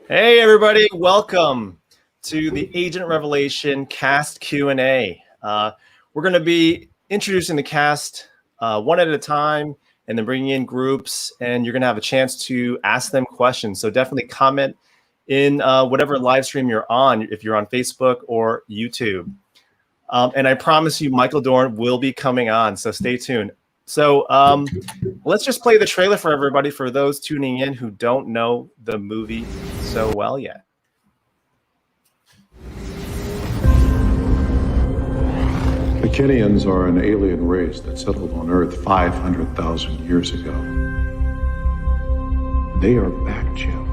Hey everybody, welcome to the Agent Revelation cast Q&A. We're going to be introducing the cast one at a time and then bringing in groups, and you're going to have a chance to ask them questions. So definitely comment in whatever live stream you're on, if you're on Facebook or YouTube. And I promise you Michael Dorn will be coming on, so stay tuned. So let's just play the trailer for everybody, for those tuning in who don't know the movie so well yet. The Kinians are an alien race that settled on Earth 500,000 years ago. They are back, Jim.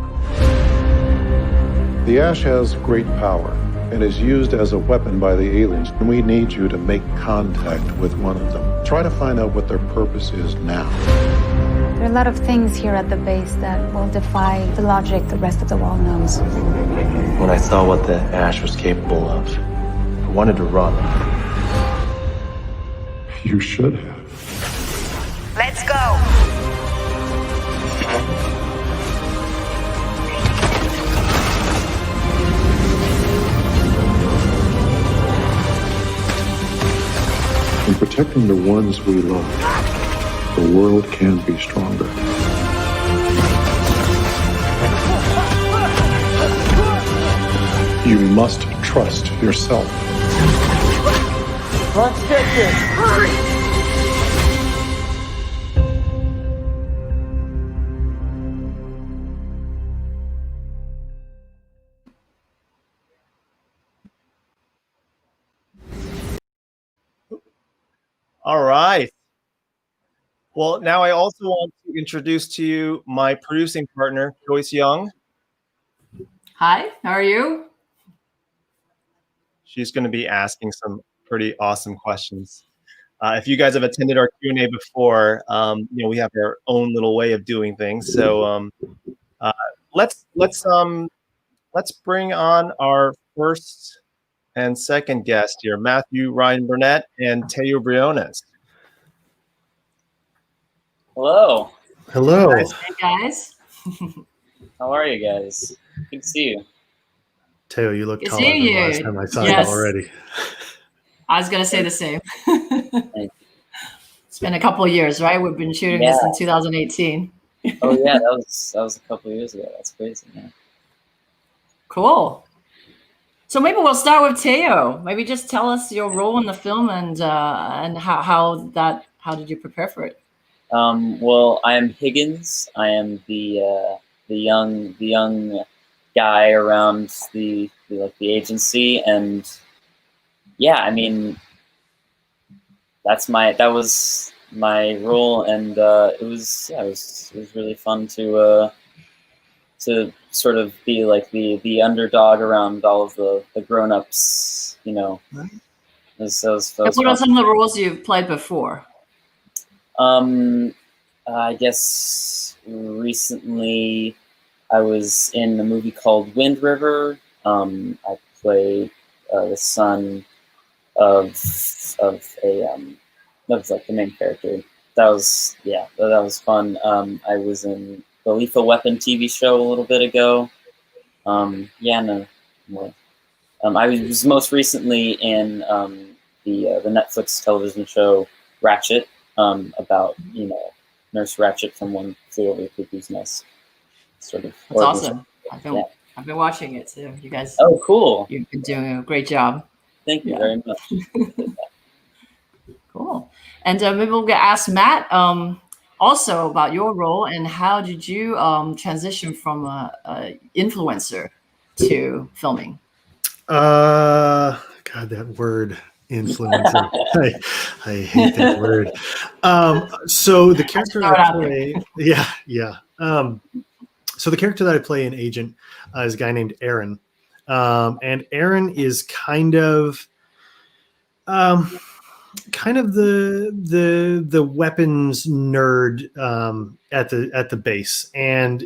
The Ash has great power and is used as a weapon by the aliens, and we need you to make contact with one of them. Try to find out what their purpose is now. There are a lot of things here at the base that will defy the logic the rest of the world knows. When I saw what the Ash was capable of, I wanted to run. You should have. Let's go! In protecting the ones we love, the world can be stronger. You must trust yourself. Let's get this! Hurry! All right. Well, now I also want to introduce to you my producing partner, Joyce Young. Hi, how are you? She's going to be asking some pretty awesome questions. If you guys have attended our Q&A before, we have our own little way of doing things. So let's bring on our first and second guest here, Matthew Ryan Burnett and Teo Briones. Hello. Hello. Hey guys. How are you guys? Good to see you. Teo, you look Good taller seeing than you. last time I saw Yes. you already. I was gonna say the same. you. It's been a couple of years, right? We've been shooting this in 2018. Oh yeah, that was a couple of years ago. That's crazy, man. Cool. So maybe we'll start with Teo. Maybe just tell us your role in the film and how did you prepare for it? Well, I am Higgins. I am the young guy around the agency, and yeah, I mean that was my role, and it was really fun to sort of be like the underdog around all of the grown-ups, you know. Right. That was What fun. are some of the roles you've played before? I guess recently I was in a movie called Wind River. I played the son of a that was like the main character. That was fun. I was in the Lethal Weapon TV show a little bit ago. I was most recently in the Netflix television show Ratchet, about Nurse Ratchet from One Flew Over the Cuckoo's Nest. Sort of. That's awesome. I've been watching it too. You guys. Oh, cool! You've been doing a great job. Thank you very much. Cool. And maybe we'll ask Matt also about your role and how did you transition from a influencer to filming? God, that word, influencer. I hate that word. So the character that I play, so the character that I play in Agent is a guy named Aaron, and Aaron is kind of the weapons nerd at the base, and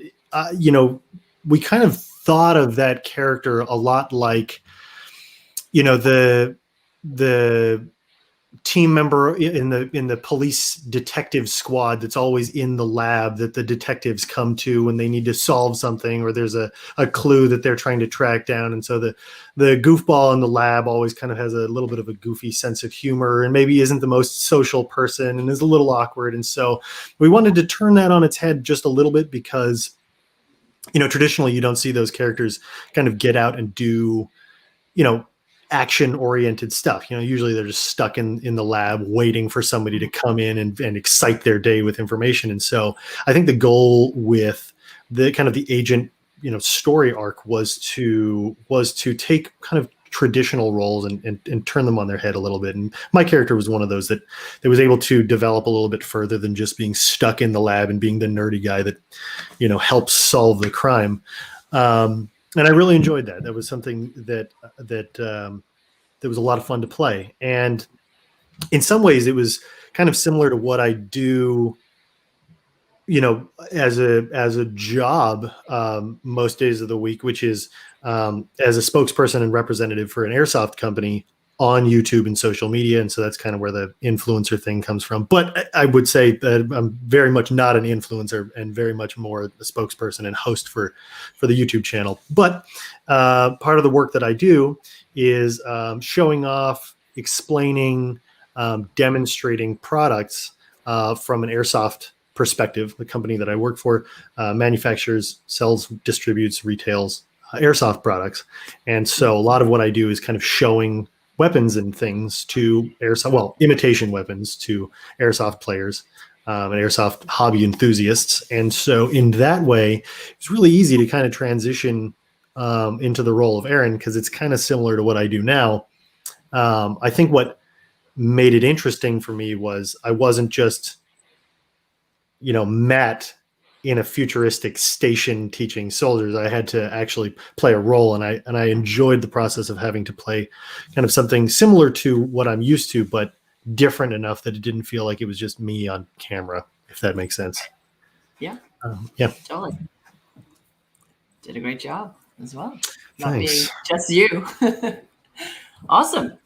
we kind of thought of that character a lot like the team member in the police detective squad that's always in the lab that the detectives come to when they need to solve something, or there's a clue that they're trying to track down. And so the goofball in the lab always kind of has a little bit of a goofy sense of humor and maybe isn't the most social person and is a little awkward. And so we wanted to turn that on its head just a little bit because, traditionally you don't see those characters kind of get out and do, action-oriented stuff. Usually they're just stuck in the lab waiting for somebody to come in and excite their day with information. And so I think the goal with the kind of the agent, story arc was to take kind of traditional roles and turn them on their head a little bit. And my character was one of those that was able to develop a little bit further than just being stuck in the lab and being the nerdy guy that, helps solve the crime. And I really enjoyed that. That was something that was a lot of fun to play. And in some ways, it was kind of similar to what I do, as a job most days of the week, which is as a spokesperson and representative for an airsoft company on YouTube and social media. And so that's kind of where the influencer thing comes from. But I would say that I'm very much not an influencer and very much more a spokesperson and host for the YouTube channel. But part of the work that I do is showing off, explaining, demonstrating products from an airsoft perspective. The company that I work for manufactures, sells, distributes, retails airsoft products. And so a lot of what I do is kind of showing weapons and things to imitation weapons to airsoft players and airsoft hobby enthusiasts. And so in that way, it's really easy to kind of transition into the role of Aaron because it's kind of similar to what I do now. I think what made it interesting for me was I wasn't just, Matt in a futuristic station teaching soldiers. I had to actually play a role, and I enjoyed the process of having to play kind of something similar to what I'm used to, but different enough that it didn't feel like it was just me on camera, if that makes sense. Yeah. Yeah. Totally. Did a great job as well. Not Thanks. being just you. Awesome.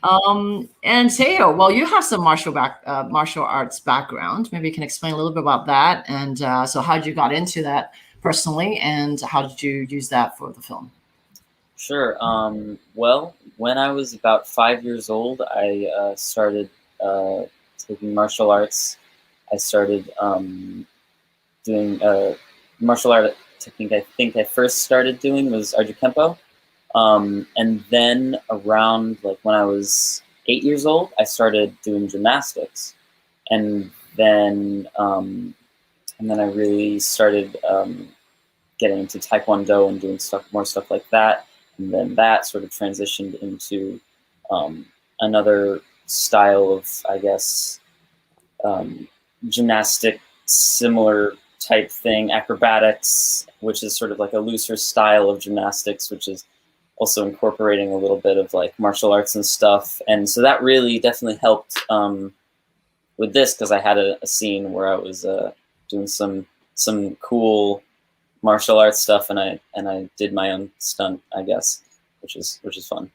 And Teo, well, you have some martial arts background. Maybe you can explain a little bit about that. And so how did you got into that personally, and how did you use that for the film? Sure. Well, when I was about 5 years old, I started taking martial arts. I started doing martial art technique. I think I first started doing was Arjukempo. And then around when I was 8 years old, I started doing gymnastics, and then I really started getting into Taekwondo and doing more stuff like that. And then that sort of transitioned into another style of, I guess, gymnastic, similar type thing, acrobatics, which is sort of like a looser style of gymnastics, which is also incorporating a little bit of martial arts and stuff. And so that really definitely helped with this, because I had a scene where I was doing some cool martial arts stuff, and I did my own stunt, I guess, which is fun.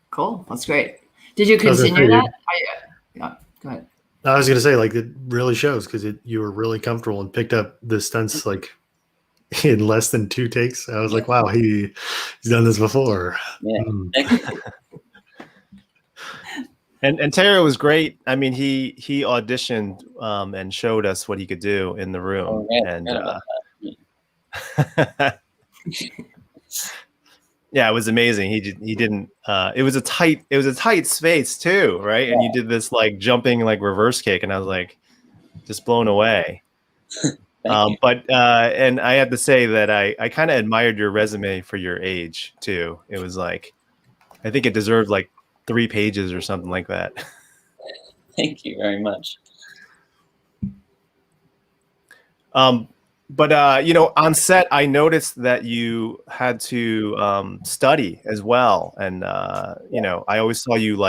Cool. That's great. Did you continue that? Yeah, go ahead. I was going to say, it really shows because you were really comfortable and picked up the stunts in less than 2 takes. I was like, wow, he's done this before. Yeah. And Teo was great. I mean, he auditioned and showed us what he could do in the room. Oh, yeah, and yeah, it was amazing. He didn't. It was a tight space too, right? And you did this jumping reverse kick, and I was just blown away. But and I have to say that I kind of admired your resume for your age too. It was I think it deserved 3 pages or something like that. Thank you very much. But on set, I noticed that you had to study as well, and I always saw you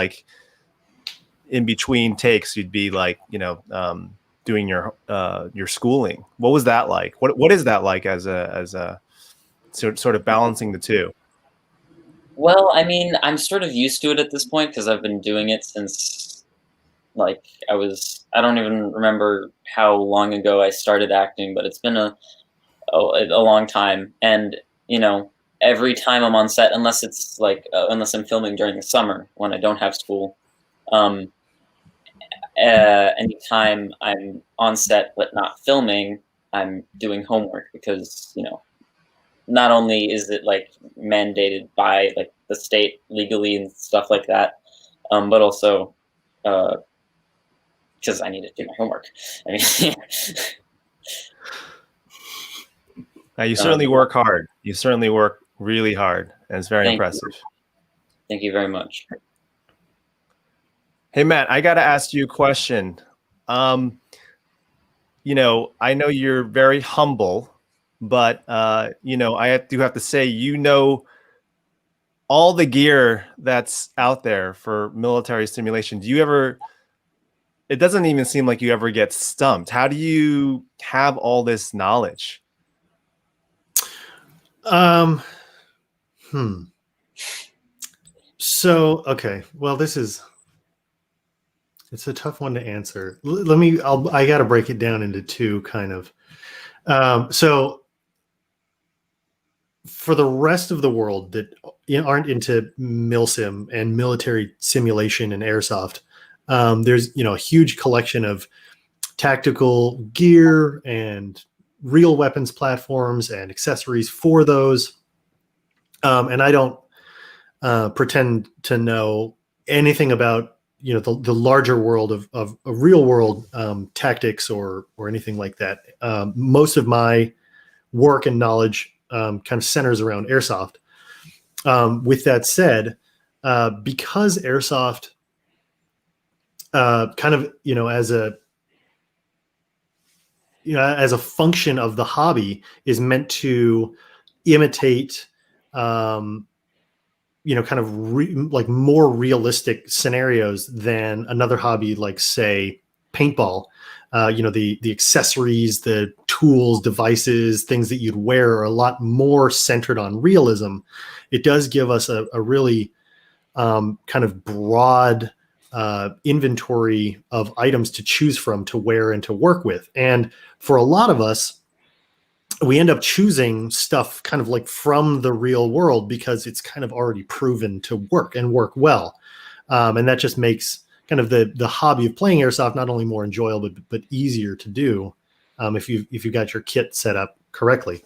in between takes, you'd be doing your schooling. What was that like? What is that like as a sort of balancing the two? Well, I mean, I'm sort of used to it at this point because I've been doing it since, like, I don't even remember how long ago I started acting, but it's been a long time. And, you know, every time I'm on set, unless it's like, unless I'm filming during the summer when I don't have school, um, anytime I'm on set but not filming, I'm doing homework because, you know, not only is it like mandated by like the state legally and stuff like that, but also because I need to do my homework. I mean, You certainly work hard. You certainly work really hard, and it's very impressive. Thank you very much. Hey, Matt, I got to ask you a question. You know, I know you're very humble, but, you know, I do have to say, you know, all the gear that's out there for military simulation. Do you ever, it doesn't even seem like you ever get stumped. How do you have all this knowledge? So, okay. Well, it's a tough one to answer. I got to break it down into two kind of. So for the rest of the world that aren't into milsim and military simulation and airsoft, there's, you know, a huge collection of tactical gear and real weapons platforms and accessories for those. And I don't pretend to know anything about, you know, the larger world of real world tactics or anything like that. Most of my work and knowledge kind of centers around airsoft. With that said, because airsoft kind of, you know, as a function of the hobby is meant to imitate, you know, kind of like more realistic scenarios than another hobby, like say paintball. You know, the accessories, the tools, devices, things that you'd wear are a lot more centered on realism. It does give us a really kind of broad inventory of items to choose from, to wear and to work with. And for a lot of us, we end up choosing stuff kind of like from the real world because it's kind of already proven to work and work well. And that just makes kind of the hobby of playing airsoft not only more enjoyable, but easier to do if you got your kit set up correctly.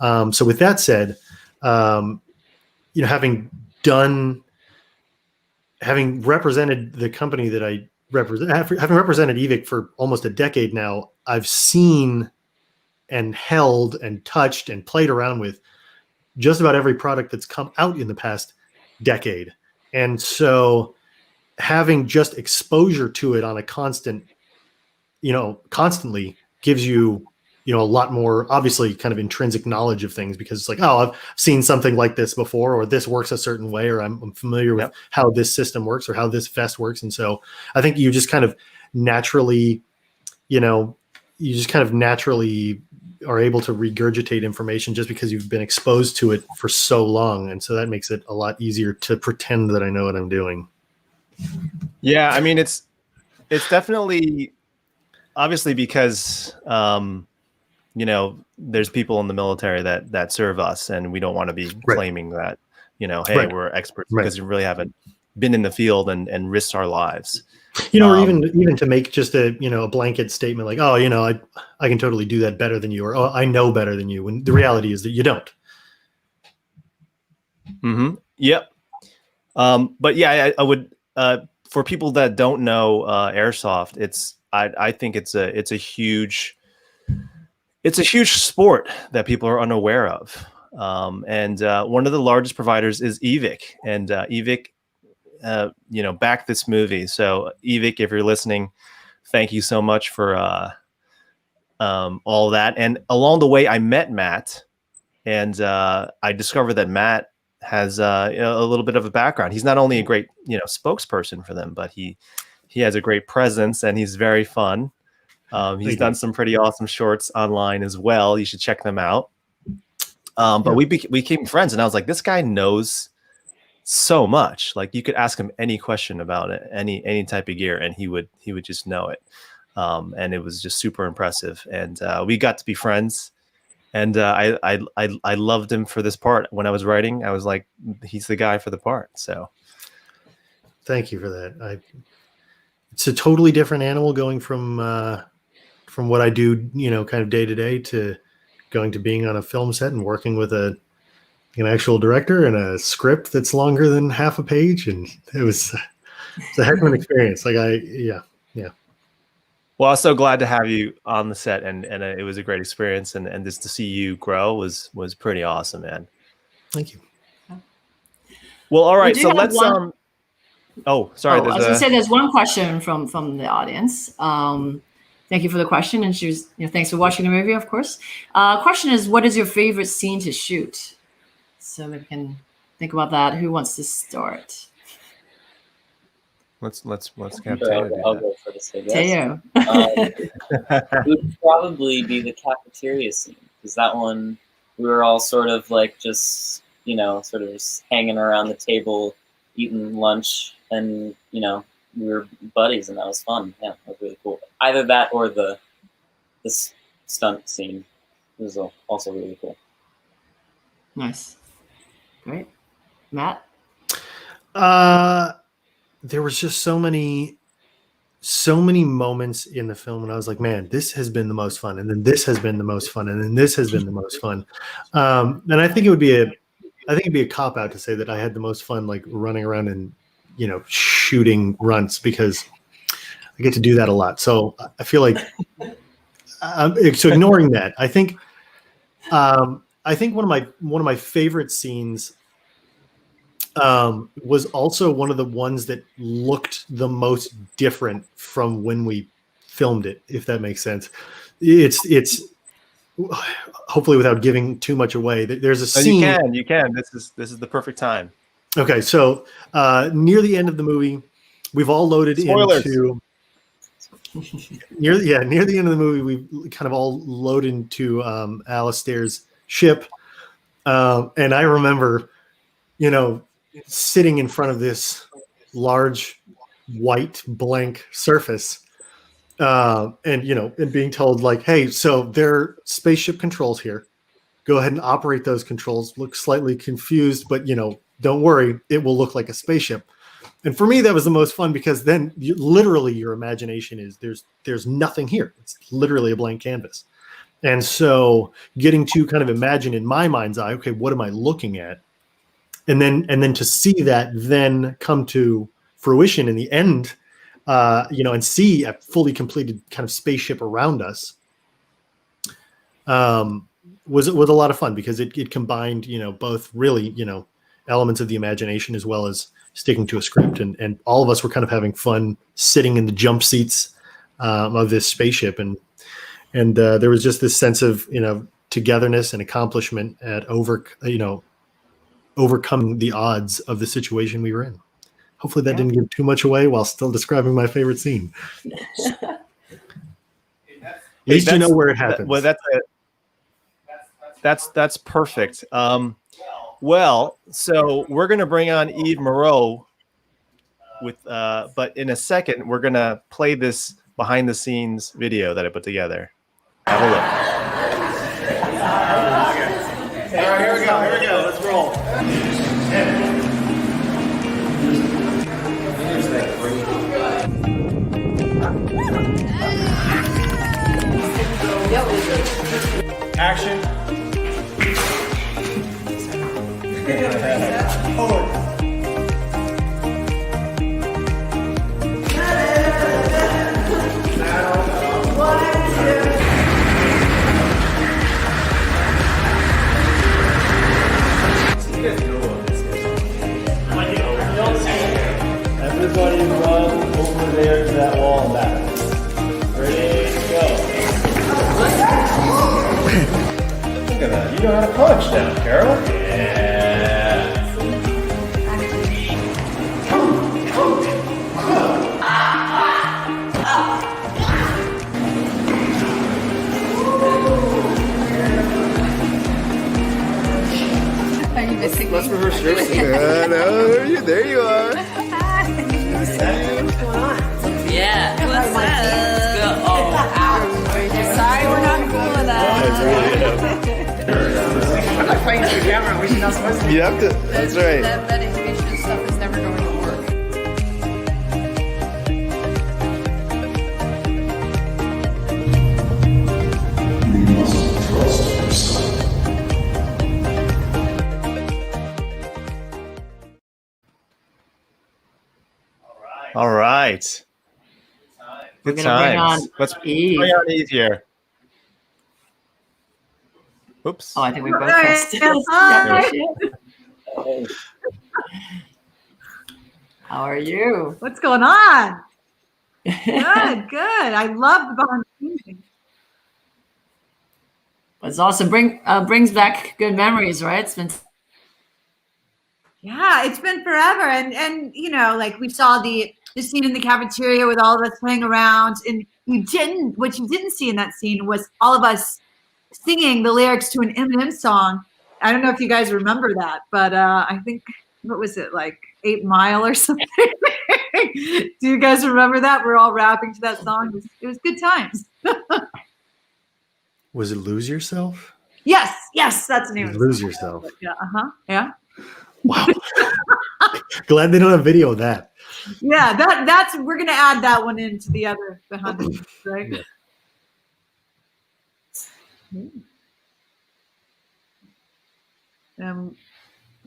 So with that said, you know, having represented the company that I represent, having represented EVIC for almost a decade now, I've seen and held and touched and played around with just about every product that's come out in the past decade. And so having just exposure to it on a constantly gives you, you know, a lot more obviously kind of intrinsic knowledge of things, because it's like, oh, I've seen something like this before, or this works a certain way, or I'm familiar with how this system works or how this vest works. And so I think you just kind of naturally, are able to regurgitate information just because you've been exposed to it for so long. And so that makes it a lot easier to pretend that I know what I'm doing. Yeah. I mean, it's definitely obviously because, you know, there's people in the military that serve us, and we don't want to be claiming that, you know, hey, we're experts because we really haven't been in the field and risked our lives. You know, or even to make just a blanket statement like, oh, you know, I can totally do that better than you, or oh, I know better than you, when the reality is that you don't. Mm-hmm. Yep. But yeah, I would for people that don't know airsoft, I think it's a huge sport that people are unaware of. And one of the largest providers is EVIC, and EVIC back this movie. So EVIC, if you're listening, thank you so much for all that. And along the way, I met Matt, and I discovered that Matt has a little bit of a background. He's not only a great spokesperson for them, but he has a great presence, and he's very fun. He's done some pretty awesome shorts online as well. You should check them out. But we became friends, and I was like, this guy knows so much. Like you could ask him any question about it, any type of gear, and he would just know it. And it was just super impressive. And we got to be friends. And I loved him for this part. When I was writing, I was like, he's the guy for the part. So thank you for that. It's a totally different animal going from what I do, kind of day to day, to going to being on a film set and working with an actual director and a script that's longer than half a page. And it's a heck of an experience. Yeah. Well, I was so glad to have you on the set, and it was a great experience, and just to see you grow was pretty awesome, man. Thank you. Well, all right, so let's Oh, sorry. I was going to say there's one question from the audience. Thank you for the question, and she was, thanks for watching the movie, of course. Question is, what is your favorite scene to shoot? So maybe we can think about that. Who wants to start? Let's I'll Teo. go for this, I guess. Teo. It would probably be the cafeteria scene, because that one we were all sort of like just just hanging around the table eating lunch, and we were buddies, and that was fun. Yeah, that was really cool. Either that or this stunt scene was also really cool. Nice. Great. Matt? There was just so many moments in the film when I was like, man, this has been the most fun, and then this has been the most fun, and then this has been the most fun. And I think it'd be a cop out to say that I had the most fun, like running around and shooting runts, because I get to do that a lot. So I feel like so ignoring that, I think one of my favorite scenes was also one of the ones that looked the most different from when we filmed it, if that makes sense. It's hopefully without giving too much away. There's a scene. You can. This is the perfect time. Okay, so near the end of the movie, we've all loaded Spoilers. into. Near the end of the movie, we kind of all load into Alistair's ship, and I remember, sitting in front of this large white blank surface, and being told like, hey, so there are spaceship controls here. Go ahead and operate those controls. Look slightly confused, but don't worry, it will look like a spaceship. And for me, that was the most fun, because then literally your imagination is there's nothing here. It's literally a blank canvas. And so getting to kind of imagine in my mind's eye, okay, what am I looking at? And then to see that then come to fruition in the end, and see a fully completed kind of spaceship around us, was a lot of fun, because it combined, both really, elements of the imagination as well as sticking to a script, and all of us were kind of having fun sitting in the jump seats of this spaceship, and there was just this sense of togetherness and accomplishment at overcoming the odds of the situation we were in. Hopefully that didn't give too much away while still describing my favorite scene. At least you know where it happens. Well, that's perfect. Well, so we're gonna bring on Yves Moreau but in a second we're gonna play this behind the scenes video that I put together. Have a look. All right, here we go. Let's roll. Action. Forward. Everybody run over there to that wall and back. Ready, go. Look at that. You know how to punch now, Carole. Yeah. Are you missing me? Let's rehearse your scene. There you are. Yeah. What's up? Oh, ouch. Sorry, we're not cool with that. I'm not playing to the camera. We're not supposed to. You have to. That's right. That medication stuff is never going to work. All right. We're Good gonna bring times. on Let's Eve. bring on Eve here. Oops. Oh, I think we both Hi. pressed it. Hi. Hey. How are you? What's going on? Good, good. I love the Bahns painting. It's awesome. Brings back good memories, right? It's been Yeah, it's been forever. And you know, like we saw the scene in the cafeteria with all of us playing around, and what you didn't see in that scene was all of us singing the lyrics to an Eminem song. I don't know if you guys remember that, but I think, what was it, like 8 Mile or something? Do you guys remember that? We're all rapping to that song. It was good times. Was it Lose Yourself? Yes, that's the name of it. Lose Yourself. Yeah, yeah. Wow. Glad they don't have video of that. Yeah, that's we're gonna add that one into the other behind the scenes, right?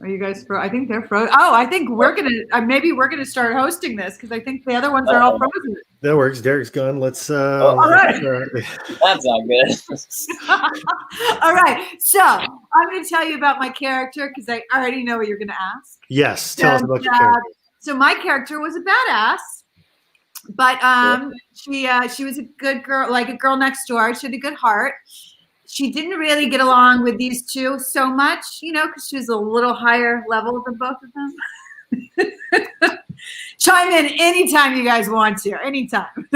Are you guys I think they're frozen. Oh, I think we're gonna maybe we're gonna start hosting this because I think the other ones are all frozen. That works. Derek's gone. Let's all right. That's not good. All right, so I'm gonna tell you about my character because I already know what you're gonna ask. Yes, tell us about your character. So my character was a badass, but she was a good girl, like a girl next door. She had a good heart. She didn't really get along with these two so much, you know, because she was a little higher level than both of them. Chime in anytime you guys want to, anytime.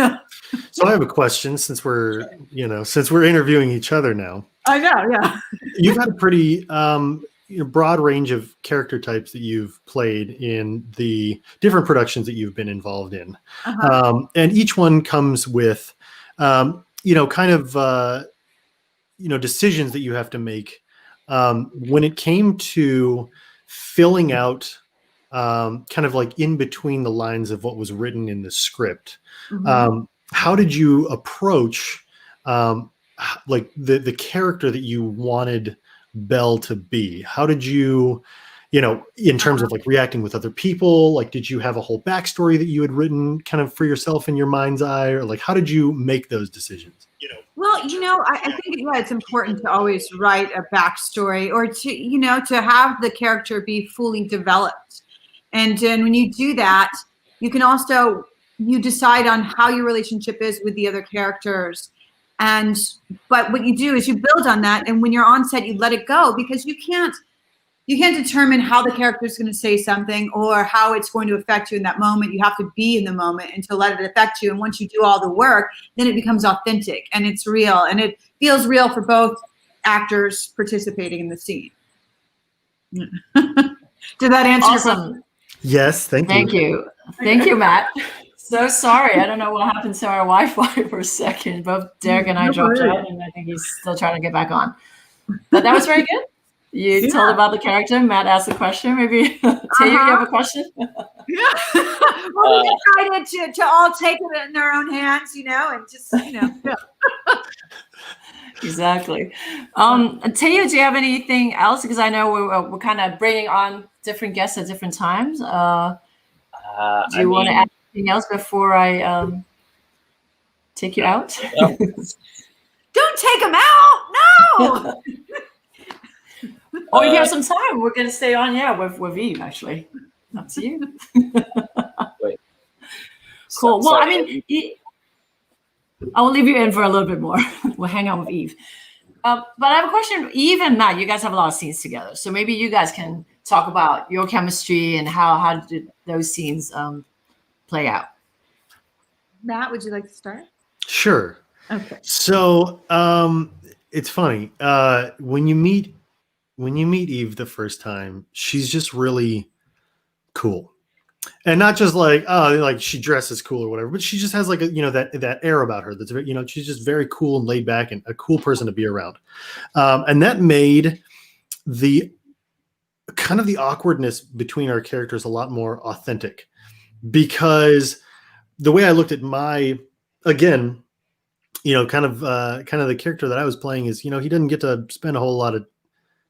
So I have a question since we're interviewing each other now. I know, yeah. You've had a pretty broad range of character types that you've played in the different productions that you've been involved in. And each one comes with, decisions that you have to make. When it came to filling out kind of like in between the lines of what was written in the script, how did you approach like the character that you wanted Belle to be? How did you, in terms of like reacting with other people, like did you have a whole backstory that you had written kind of for yourself in your mind's eye, or like how did you make those decisions? Well, I think it's important to always write a backstory or to have the character be fully developed. And then when you do that, you can also, you decide on how your relationship is with the other characters. But what you do is you build on that. And when you're on set, you let it go because you can't determine how the character is going to say something or how it's going to affect you in that moment. You have to be in the moment and to let it affect you. And once you do all the work, then it becomes authentic and it's real and it feels real for both actors participating in the scene. Did that answer your question? Yes, thank you. Thank you, Matt. So sorry. I don't know what happened to our Wi-Fi for a second. Both Derek and I dropped out and I think he's still trying to get back on. But that was very good. You told about the character. Matt asked a question. Maybe Teo, you have a question? Yeah. Well, we decided to all take it in their own hands, and just, Yeah. Exactly. Teo, do you have anything else? Because I know we're kind of bringing on different guests at different times. Do you want to add anything else before I take you out? Don't take him out. No. Oh, you have some time. We're going to stay on, with Eve, actually. Up to you. Wait. Cool. Well, I mean, I will leave you in for a little bit more. We'll hang out with Eve. But I have a question. Eve and Matt, you guys have a lot of scenes together. So maybe you guys can talk about your chemistry and how did those scenes play out. Matt, would you like to start? Sure. Okay. So it's funny. When you meet when you meet Eve the first time, she's just really cool. And not just like, oh, like she dresses cool or whatever, but she just has like a, that air about her that's very, she's just very cool and laid back and a cool person to be around. And that made the kind of the awkwardness between our characters a lot more authentic, because the way I looked at again, kind of the character that I was playing is, he doesn't get to spend a whole lot of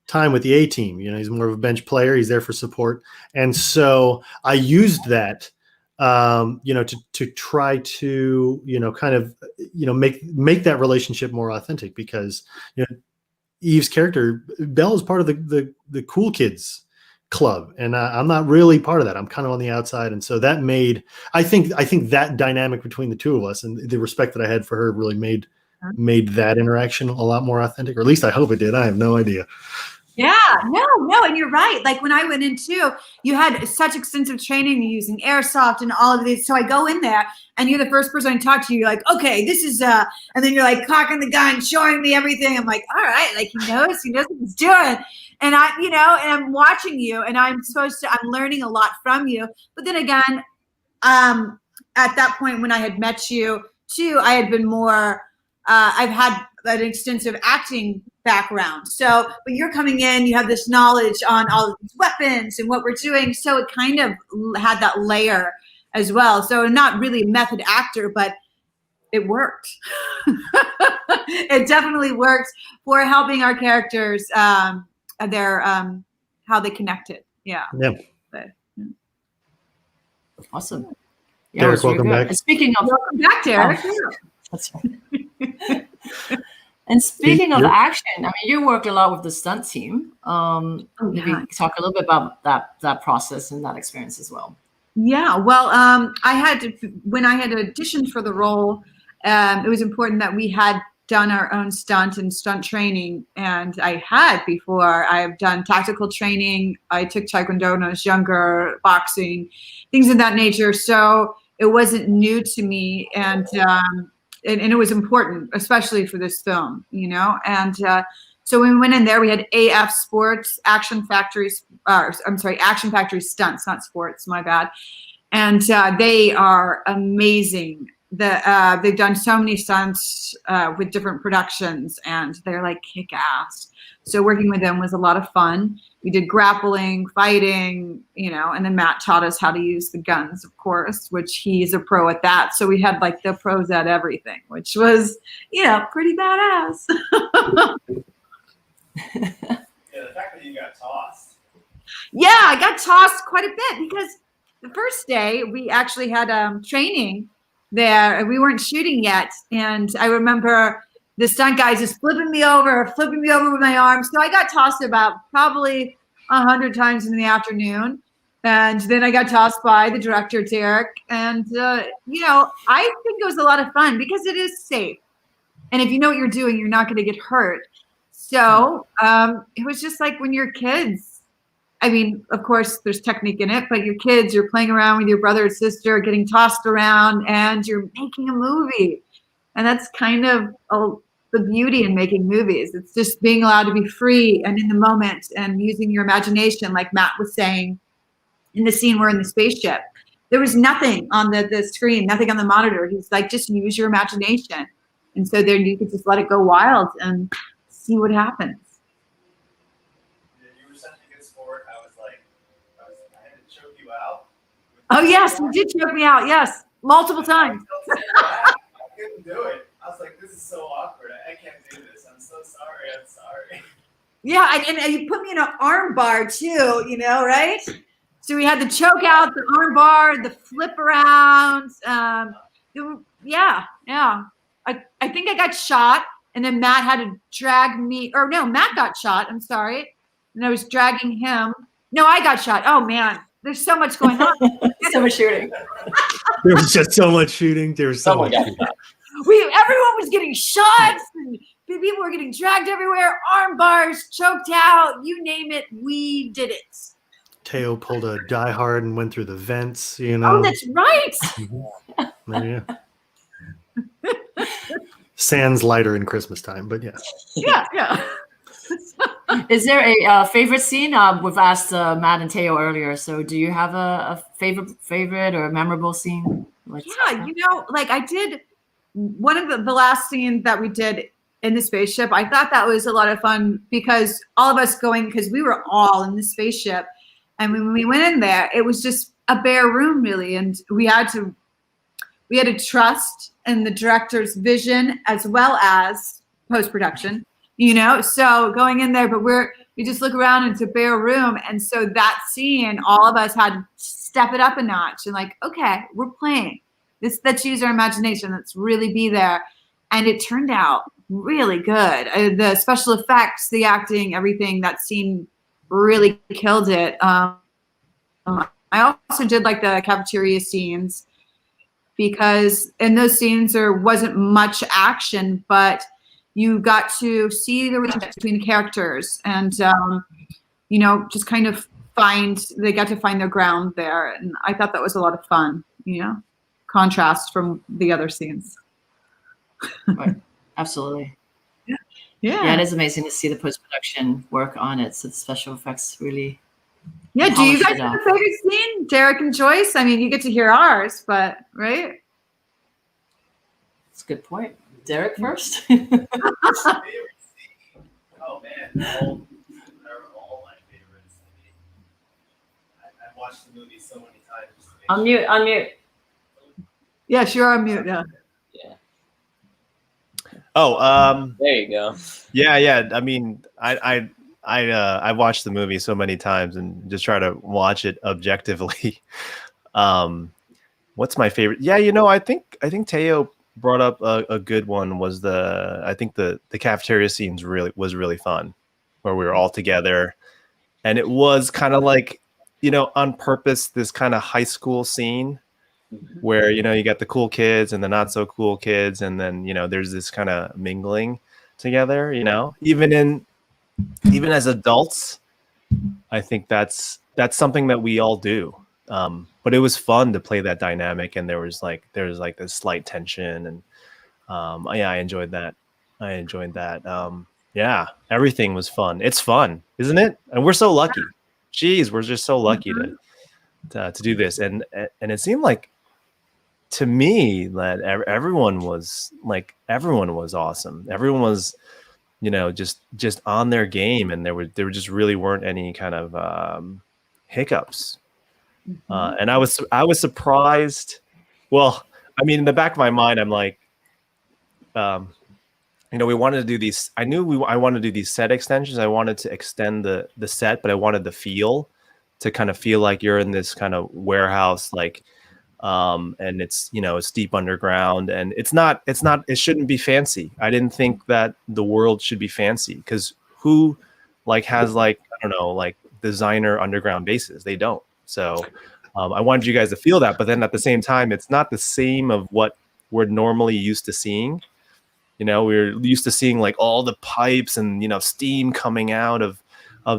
time with the A team. He's more of a bench player. He's there for support. And so I used that, to try to, make that relationship more authentic, because, Eve's character, Belle, is part of the cool kids club. And I'm not really part of that. I'm kind of on the outside. And so that made, I think that dynamic between the two of us and the respect that I had for her really made that interaction a lot more authentic, or at least I hope it did. I have no idea. Yeah, no, and you're right. Like when I went in too, you had such extensive training using airsoft and all of these. So I go in there and you're the first person I talk to. You're like, okay, this is and then you're like cocking the gun, showing me everything. I'm like, all right, like he knows what he's doing. And and I'm watching you, and I'm learning a lot from you. But then again, at that point when I had met you too, I had been more, I've had an extensive acting background. So, but you're coming in, you have this knowledge on all of these weapons and what we're doing. So it kind of had that layer as well. So not really a method actor, but it worked. It definitely worked for helping our characters, how they connected. Yeah. But, awesome. Yeah, Derek, welcome back. And speaking of, welcome back, Derek. That's right. And speaking of action, I mean, you worked a lot with the stunt team. Maybe talk a little bit about that process and that experience as well. Yeah, well, when I had auditioned for the role, it was important that we had done our own stunt and stunt training. And I had before. I've done tactical training. I took Taekwondo when I was younger, boxing, things of that nature. So it wasn't new to me. And it was important, especially for this film, And so when we went in there, we had AF Sports, Action Factory Stunts, not sports, my bad. And they are amazing. They've done so many stunts with different productions, and they're like kick-ass. So working with them was a lot of fun. We did grappling, fighting, and then Matt taught us how to use the guns, of course, which he's a pro at that. So we had like the pros at everything, which was, pretty badass. Yeah, the fact that you got tossed. Yeah, I got tossed quite a bit because the first day we actually had training there, and we weren't shooting yet. And I remember the stunt guys just flipping me over with my arms. So I got tossed about probably 100 times in the afternoon. And then I got tossed by the director, Derek. And, I think it was a lot of fun because it is safe. And if you know what you're doing, you're not going to get hurt. So it was just like when you're kids. I mean, of course, there's technique in it, but you're kids, you're playing around with your brother or sister, getting tossed around, and you're making a movie. And that's kind of the beauty in making movies. It's just being allowed to be free and in the moment and using your imagination, like Matt was saying in the scene we're in the spaceship. There was nothing on the screen, nothing on the monitor. He's like, just use your imagination. And so then you could just let it go wild and see what happens. You were such a good sport. I had to choke you out. Oh, yes, you did choke me out. Yes, multiple times. I couldn't do it. I was like, this is so awkward. I can't do this. I'm so sorry. I'm sorry. Yeah, and you put me in an arm bar too, right? So we had the choke out, the arm bar, the flip around. Yeah. I think I got shot, and then Matt had to drag me. Or no, Matt got shot. I'm sorry. And I was dragging him. No, I got shot. Oh, man. There's so much going on. So much shooting. There was just so much shooting. There was so much shooting. Everyone was getting shots, and people were getting dragged everywhere, arm bars, choked out, you name it, we did it. Teo pulled a Die Hard and went through the vents, Oh, that's right. Yeah. Sans lighter in Christmas time, but yeah. Yeah. Is there a favorite scene? We've asked Matt and Teo earlier. So do you have a favorite or a memorable scene? Yeah, like I did one of the last scenes that we did in the spaceship. I thought that was a lot of fun because all of us because we were all in the spaceship. And when we went in there, it was just a bare room really. And we had to trust in the director's vision as well as post-production, so going in there, but we just look around and it's a bare room. And so that scene, all of us had to step it up a notch and like, okay, we're playing this, let's use our imagination. Let's really be there. And it turned out really good. The special effects, the acting, everything, that scene really killed it. I also did like the cafeteria scenes because in those scenes there wasn't much action, but you got to see the relationship between the characters and, just kind of they got to find their ground there. And I thought that was a lot of fun, contrast from the other scenes. Right. Absolutely. Yeah, it is amazing to see the post-production work on it. So the special effects really. Yeah, do you guys have a favorite scene? Derek and Joyce? I mean, you get to hear ours, but right? That's a good point. Derek first. Oh man, all my favorites. I've watched the movie so many times. Unmute. Yes, you're on mute now. Oh, there you go. Yeah. I mean, I've watched the movie so many times and just try to watch it objectively. What's my favorite? Yeah, I think Teo brought up a good one. Was the cafeteria scenes was really fun, where we were all together, and it was kind of like on purpose this kind of high school scene. Where you got the cool kids and the not so cool kids, and then there's this kind of mingling together. Even as adults, I think that's something that we all do. But it was fun to play that dynamic, and there was this slight tension, and I enjoyed that. Yeah, everything was fun. It's fun, isn't it? And we're so lucky. Jeez, we're just so lucky to do this, and it seemed like, to me, that everyone was awesome. Everyone was, just on their game, and there just really weren't any kind of hiccups. And I was surprised. Well, I mean, in the back of my mind, I'm like, we wanted to do these. I wanted to do these set extensions. I wanted to extend the set, but I wanted the feel to kind of feel like you're in this kind of warehouse, like. And it's it's deep underground, and it shouldn't be fancy. I didn't think that the world should be fancy, because who has I don't know, designer underground bases? They don't. So I wanted you guys to feel that, but then at the same time, it's not the same of what we're normally used to seeing. We're used to seeing all the pipes and steam coming out of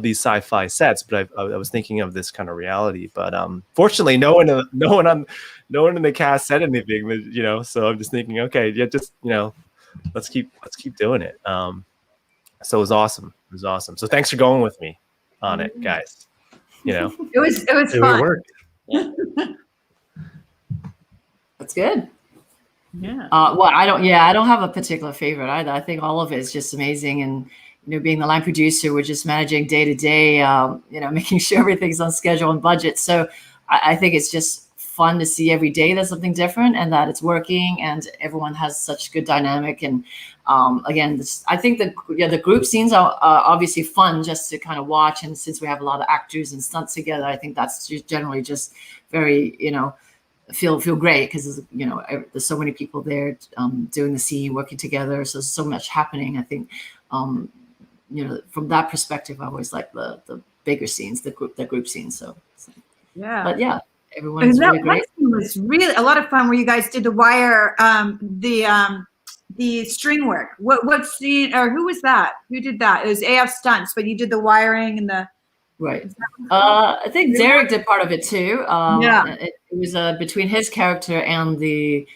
these sci-fi sets, but I was thinking of this kind of reality. But fortunately, no one in the cast said anything. So I'm just thinking, okay, yeah, just let's keep doing it. So it was awesome. So thanks for going with me on it, guys. It was fun. It worked. Yeah. That's good. Yeah. Well, I don't have a particular favorite either. I think all of it is just amazing, and being the line producer, we're just managing day to day, making sure everything's on schedule and budget. So I think it's just fun to see every day there's something different and that it's working, and everyone has such good dynamic. And again, I think the group scenes are obviously fun just to kind of watch. And since we have a lot of actors and stunts together, I think that's generally just very, feel great, because there's so many people there doing the scene, working together. So much happening. I think. From that perspective, I always like the bigger scenes, the group scenes. So yeah, but yeah, everyone's really great. It was really a lot of fun where you guys did the wire, the string work. What scene, or who was that? Who did that? It was AF Stunts, but you did the wiring and the. Right. I think Derek did part of it too. It was between his character and the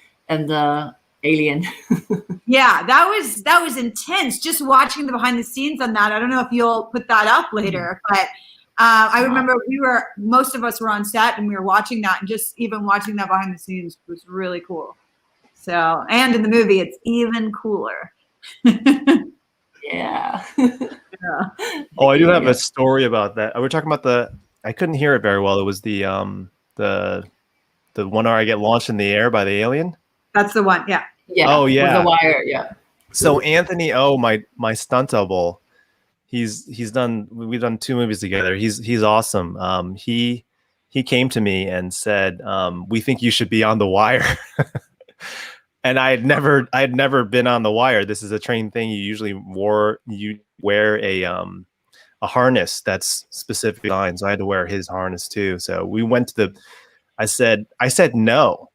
alien. Yeah, that was intense. Just watching the behind the scenes on that. I don't know if you'll put that up later, but I remember most of us were on set and we were watching that, and just even watching that behind the scenes was really cool. So, and in the movie, it's even cooler. Yeah. Oh, I do have a story about that. We're talking about I couldn't hear it very well. It was the one where I get launched in the air by the alien. That's the one. Yeah. Yeah. Oh yeah. With the wire. Yeah. So Anthony my stunt double, we've done 2 movies together. He's awesome. He came to me and said, we think you should be on the wire. And I had never been on the wire. This is a trained thing. You wear a harness that's specific line. So I had to wear his harness too. So we went to I said no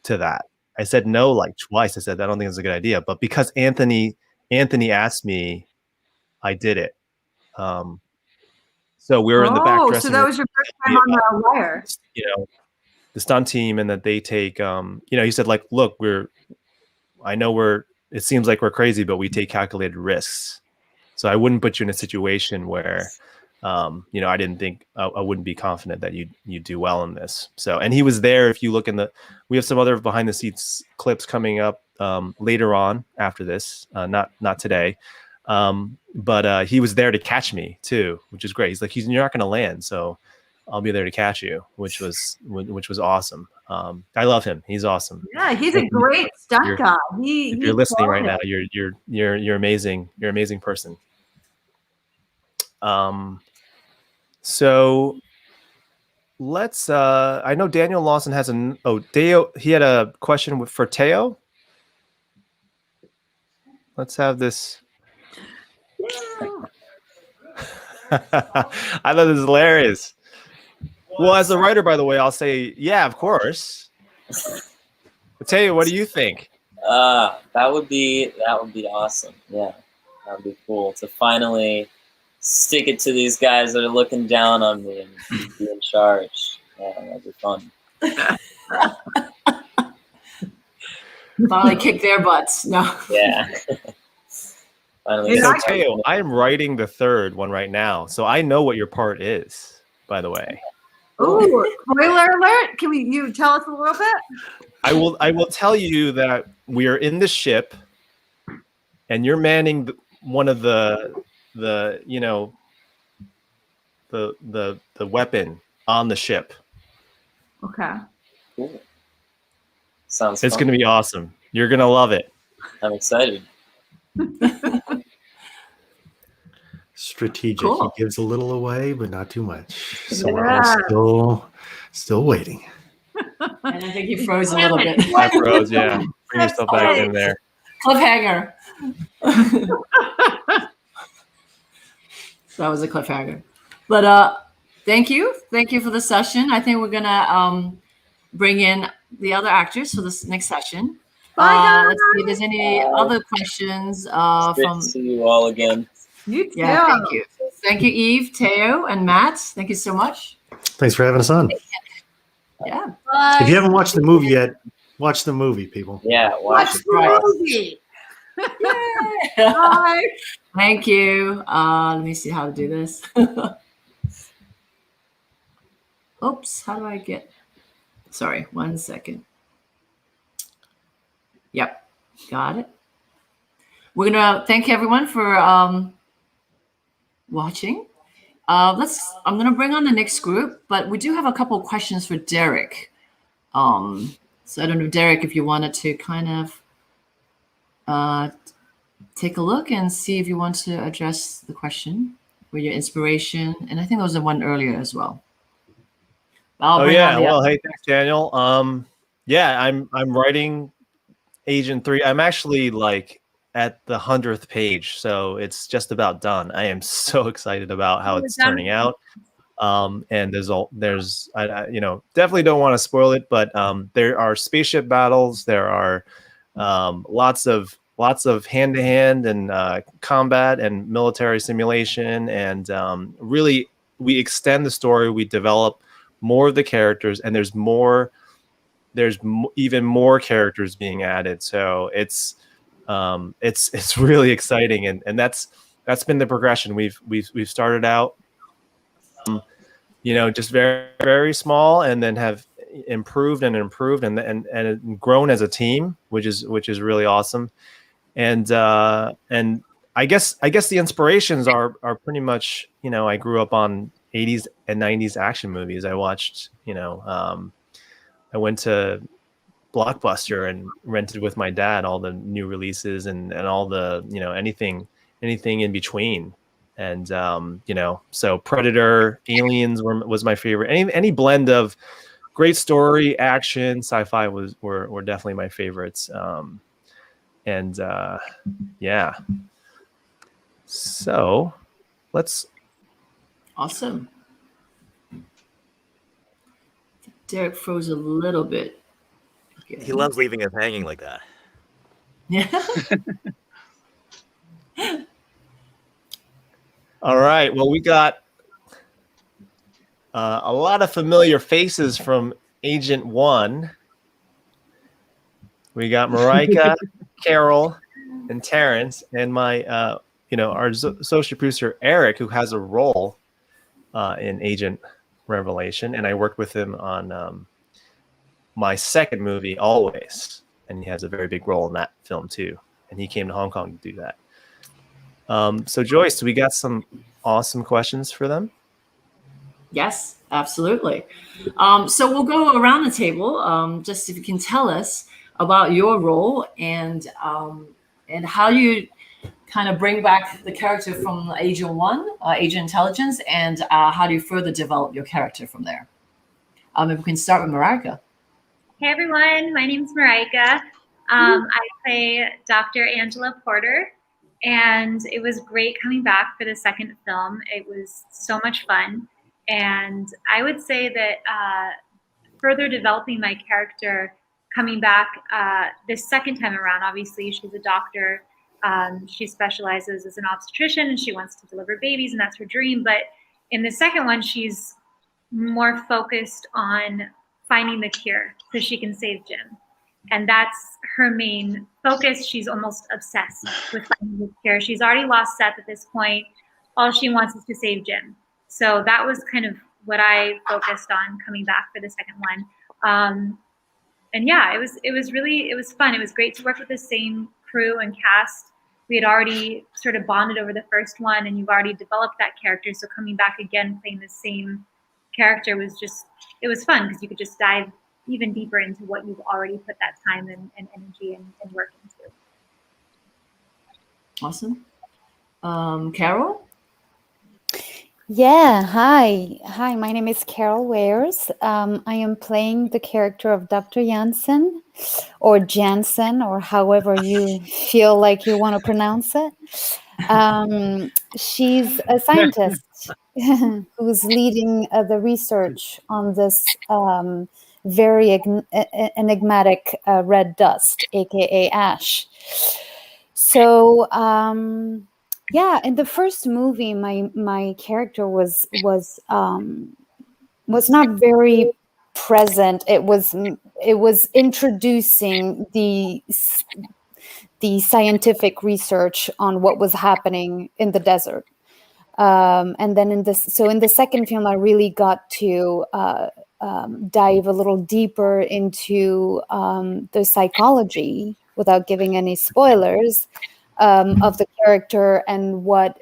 to that. I said no like twice. I said, I don't think it's a good idea. But because Anthony asked me, I did it. So we were in the back dressing room. So that was your first time on the wire. You know, the stunt team, and that they take, he said, like, look, it seems like we're crazy, but we take calculated risks. So I wouldn't put you in a situation where, I didn't think I wouldn't be confident that you'd do well in this. So, and he was there. If you look we have some other behind the scenes clips coming up later on after this, not today. But he was there to catch me too, which is great. He's like, you're not going to land, so I'll be there to catch you, which was awesome. I love him. He's awesome. Yeah, he's a great stunt guy. If you're listening right now, you're amazing. You're an amazing person. So let's. I know Daniel Lawson has Teo. He had a question for Teo. Let's have this. I thought this is hilarious. Well, as a writer, by the way, I'll say, yeah, of course. But Teo, what do you think? That would be awesome. Yeah, that would be cool to finally stick it to these guys that are looking down on me and be in charge. Yeah, that'd be fun. Finally kick their butts. No. Yeah. Finally. So Teo, I am writing the third one right now, so I know what your part is, by the way. Oh, spoiler alert! Can you tell us a little bit? I will tell you that we are in the ship, and you're manning one of the weapon on the ship. Okay. Cool. Sounds. It's going to be awesome. You're going to love it. I'm excited. Strategic. Cool. He gives a little away, but not too much. So we're all still waiting. And I think he froze a little bit. I froze, yeah. Bring yourself back in there. Cliffhanger. So that was a cliffhanger. But thank you for the session. I think we're gonna bring in the other actors for this next session. Let's see if there's any other questions from. Great to see you all again. You too. Yeah, thank you. Thank you, Eve, Teo, and Matt. Thank you so much. Thanks for having us on. Yeah. Bye. If you haven't watched the movie yet, watch the movie, people. Yeah, watch it. the movie. Bye. Thank you. Let me see how to do this. Oops, how do I get? Sorry, 1 second. Yep, got it. We're gonna thank everyone for watching. I'm gonna bring on the next group, but we do have a couple of questions for Derek. So I don't know, Derek, if you wanted to kind of take a look and see if you want to address the question for your inspiration, and I think there was the one earlier as well. Well, hey, thanks, Daniel. I'm writing Agent 3. I'm actually like at the 100th page, so it's just about done. I am so excited about how it's turning out. And there's I definitely don't want to spoil it, but there are spaceship battles. There are lots of hand-to-hand and combat and military simulation, and really we extend the story. We develop more of the characters, and there's more there's even more characters being added. So it's really exciting, and that's been the progression. We've started out, just very, very small, and then have improved and improved and grown as a team, which is really awesome. And I guess the inspirations are pretty much, I grew up on 80s and 90s action movies. I watched, I went to Blockbuster and rented with my dad all the new releases and all the, anything in between. And so Predator, Aliens was my favorite. Any blend of great story, action, sci-fi were definitely my favorites. Yeah. So let's. Awesome. Derek froze a little bit. Okay. He loves leaving us hanging like that. Yeah. All right. Well, we got a lot of familiar faces from Agent 1. We got Marikah, Carole, and Terrance, and my, our associate producer, Eric, who has a role in Agent Revelation. And I worked with him on my second movie, Always. And he has a very big role in that film, too. And he came to Hong Kong to do that. So, Joyce, we got some awesome questions for them. Yes, absolutely. So we'll go around the table. Just if you can tell us about your role and how you kind of bring back the character from Agent 1, Agent Intelligence, and how do you further develop your character from there? If we can start with Marikah. Hey everyone, my name is Marikah. I play Dr. Angela Porter, and it was great coming back for the second film. It was so much fun, and I would say that further developing my character coming back this second time around, obviously she's a doctor. She specializes as an obstetrician and she wants to deliver babies and that's her dream. But in the second one, she's more focused on finding the cure so she can save Jim. And that's her main focus. She's almost obsessed with finding the cure. She's already lost Seth at this point. All she wants is to save Jim. So that was kind of what I focused on coming back for the second one. And yeah, it was fun. It was great to work with the same crew and cast. We had already sort of bonded over the first one, and you've already developed that character. So coming back again, playing the same character it was fun because you could just dive even deeper into what you've already put that time and energy and work into. Awesome. Carole? Yeah, hi, my name is Carole Weyers. I am playing the character of Dr. Jansen, or Jansen, or however you feel like you want to pronounce it. She's a scientist who's leading the research on this very enigmatic red dust, aka ash. So yeah, in the first movie, my character was not very present. It was introducing the scientific research on what was happening in the desert. And then in the second film, I really got to dive a little deeper into the psychology, without giving any spoilers, of the character and what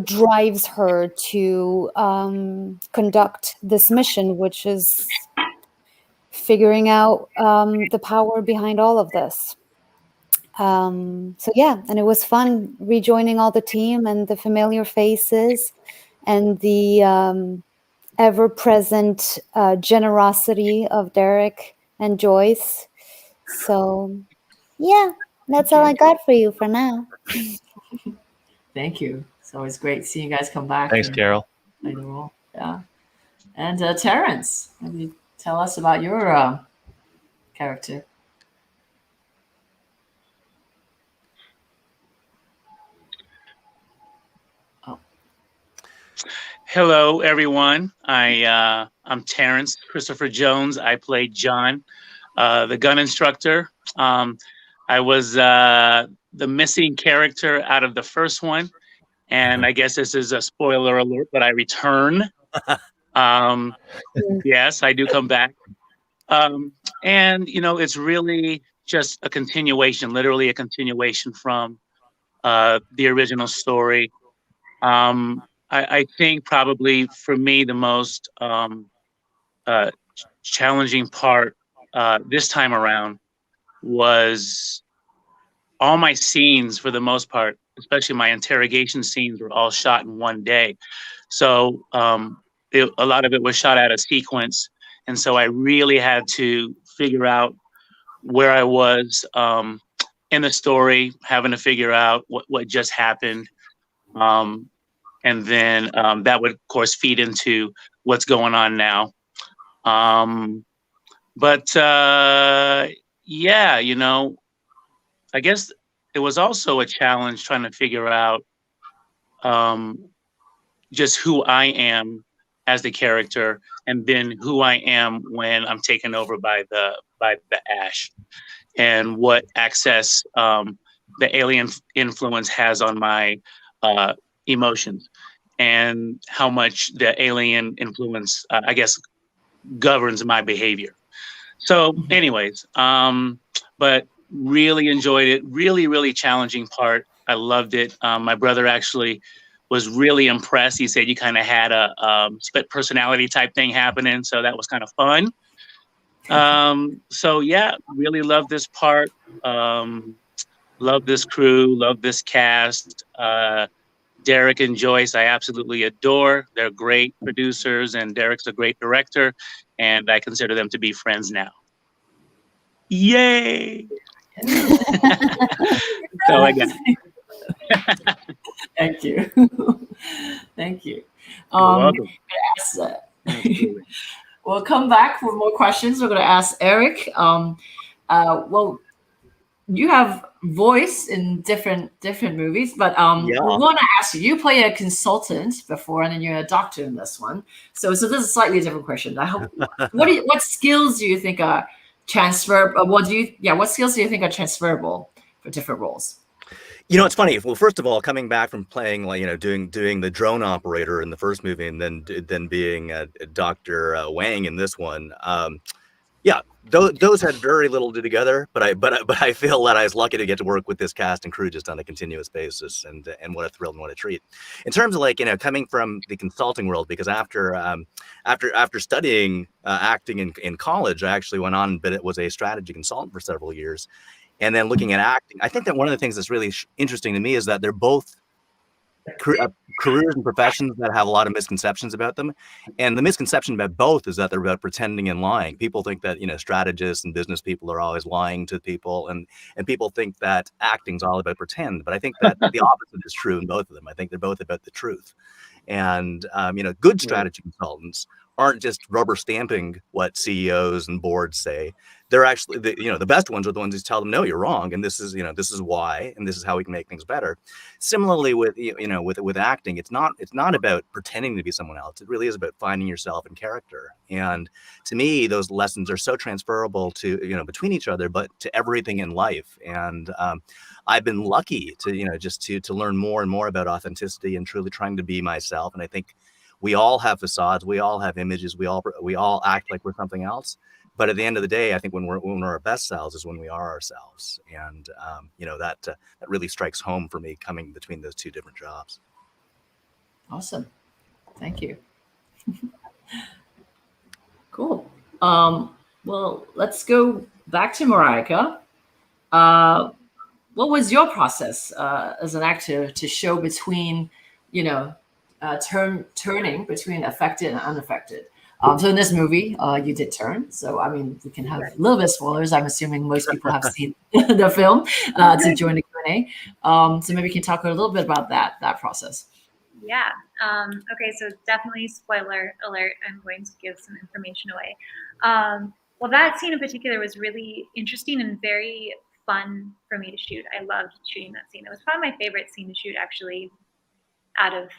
drives her to conduct this mission, which is figuring out the power behind all of this. So yeah, and it was fun rejoining all the team and the familiar faces and the ever-present generosity of Derek and Joyce. So yeah, that's all I got for you for now. Thank you. It's always great seeing you guys come back. Thanks, Carole. Play the role. Yeah. And Terrance, maybe tell us about your character. Hello, everyone. I'm Terrance Christopher Jones. I played John, the gun instructor. I was the missing character out of the first one, and I guess this is a spoiler alert, but I return. Yes, I do come back. And it's really just a continuation, literally a continuation from the original story. I think probably for me the most challenging part this time around was all my scenes, for the most part, especially my interrogation scenes, were all shot in one day. So a lot of it was shot out of sequence. And so I really had to figure out where I was in the story, having to figure out what just happened. And then that would, of course, feed into what's going on now. But yeah, I guess it was also a challenge trying to figure out just who I am as the character, and then who I am when I'm taken over by the Ash, and what access the alien influence has on my emotions, and how much the alien influence, I guess, governs my behavior. So anyways, but really enjoyed it. Really, really challenging part. I loved it. My brother actually was really impressed. He said you kind of had a split personality type thing happening. So that was kind of fun. So yeah, really love this part. Love this crew, love this cast. Derek and Joyce, I absolutely adore. They're great producers, and Derek's a great director, and I consider them to be friends now. Yay! So I guess. Thank you. Thank you. Welcome. We'll come back for more questions. We're going to ask Eric. Well, you have voice in different movies, but we want to ask you. You play a consultant before, and then you're a doctor in this one. So this is a slightly different question. I hope. What skills do you think are transferable? What skills do you think are transferable for different roles? It's funny. Well, first of all, coming back from playing, doing the drone operator in the first movie, and then being Dr. Wang in this one. Those had very little to do together, but I feel that I was lucky to get to work with this cast and crew just on a continuous basis, and what a thrill and what a treat. In terms of coming from the consulting world, because after studying acting in college, I actually went on, but it was a strategy consultant for several years, and then looking at acting, I think that one of the things that's really interesting to me is that they're both careers and professions that have a lot of misconceptions about them. And the misconception about both is that they're about pretending and lying. People think that, strategists and business people are always lying to people, and people think that acting's all about pretend. But I think that the opposite is true in both of them. I think they're both about the truth. And, good strategy consultants aren't just rubber stamping what CEOs and boards say. They're actually, the best ones are the ones who tell them, no, you're wrong, and this is why, and this is how we can make things better. Similarly with with acting, it's not about pretending to be someone else. It really is about finding yourself in character. And to me, those lessons are so transferable to between each other, but to everything in life. And I've been lucky to just to learn more and more about authenticity and truly trying to be myself. And I think we all have facades, we all have images, we all act like we're something else. But at the end of the day, I think when we're our best selves is when we are ourselves. And that really strikes home for me, coming between those two different jobs. Awesome, thank you. Cool. Well, let's go back to Marikah. What was your process as an actor to show between, turning between affected and unaffected? So in this movie, you did turn. So, I mean, we can have a little bit of spoilers. I'm assuming most people have seen the film to join the Q&A. So maybe you can talk a little bit about that process. Yeah. Okay, so definitely spoiler alert. I'm going to give some information away. Well, that scene in particular was really interesting and very fun for me to shoot. I loved shooting that scene. It was probably my favorite scene to shoot, actually, out of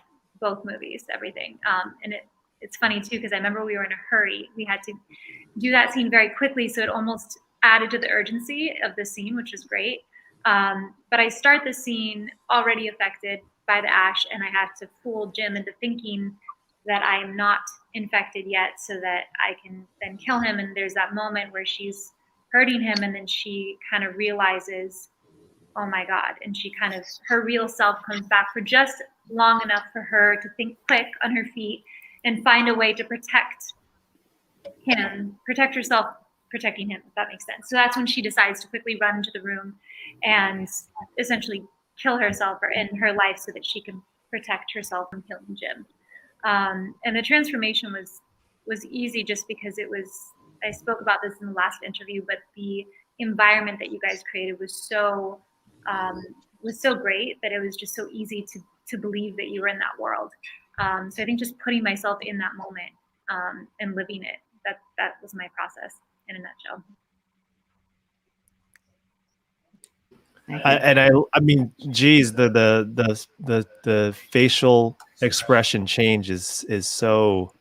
both movies, everything. And it's funny too, because I remember we were in a hurry. We had to do that scene very quickly, so it almost added to the urgency of the scene, which was great. But I start the scene already affected by the ash, and I have to fool Jim into thinking that I am not infected yet, so that I can then kill him. And there's that moment where she's hurting him, and then she kind of realizes, oh my God, and she kind of, her real self comes back for just long enough for her to think quick on her feet and find a way to protect him, protect herself, protecting him, if that makes sense. So that's when she decides to quickly run into the room and essentially kill herself or end her life so that she can protect herself from killing Jim. And the transformation was easy just because it was, I spoke about this in the last interview, but the environment that you guys created was so great that it was just so easy to believe that you were in that world. So I think just putting myself in that moment and living it, that was my process in a nutshell. I mean, geez, the facial expression change is so,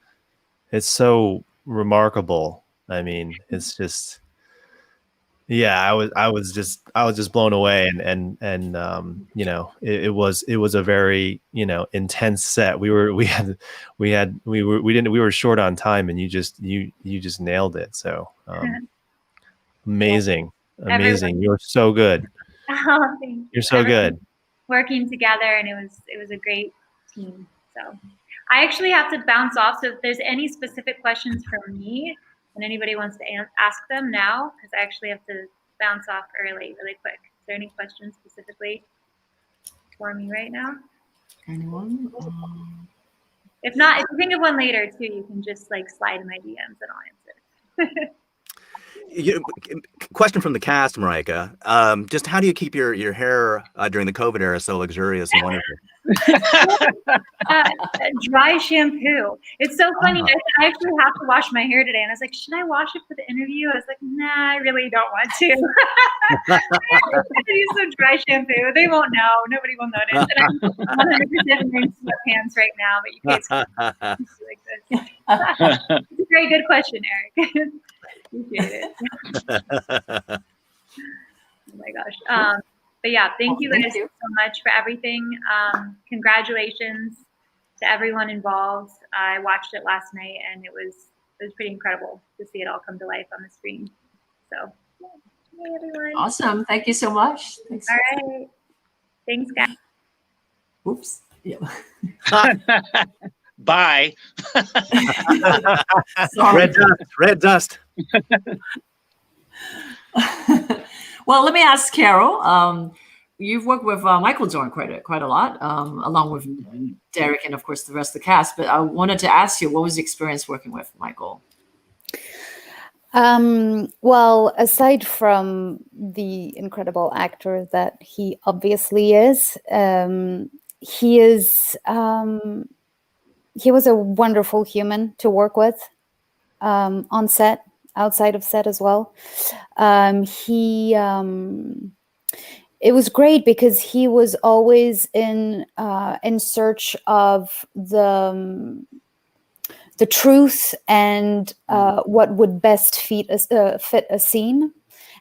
it's so remarkable. I mean, it's just, yeah, I was just blown away, and you know, it was a very, you know, intense set. We were short on time, and you just nailed it. So amazing. Everyone. You're so good. Oh, thank you. You're so good. Working together, and it was a great team. So I actually have to bounce off. So if there's any specific questions for me and anybody wants to ask them now, because I actually have to bounce off really quick. Is there any questions specifically for me right now? Anyone? If not, if you think of one later too, you can just like slide in my DMs and I'll answer. Question from the cast, Marikah. Just how do you keep your hair during the COVID era so luxurious and wonderful? Dry shampoo. It's so funny. I actually have to wash my hair today, and I was like, should I wash it for the interview? I was like, nah, I really don't want to. I'm gonna use some dry shampoo. They won't know. Nobody will notice. And I'm 100% wearing sweatpants right now, but you can't see like this. It's a very good question, Eric. Appreciate it. Oh my gosh. But yeah, thank you guys so much for everything. Congratulations to everyone involved. I watched it last night, and it was pretty incredible to see it all come to life on the screen. So, hey everyone. Awesome. Thank you so much. Thanks. All right. Thanks, guys. Oops. Yeah. Bye. Red dust. Well, let me ask Carole. You've worked with Michael Dorn quite a lot, along with Derek and of course the rest of the cast. But I wanted to ask you, what was the experience working with Michael? Well, aside from the incredible actor that he obviously is, he was a wonderful human to work with on set, outside of set as well. It was great because he was always in search of the truth and what would best fit a scene.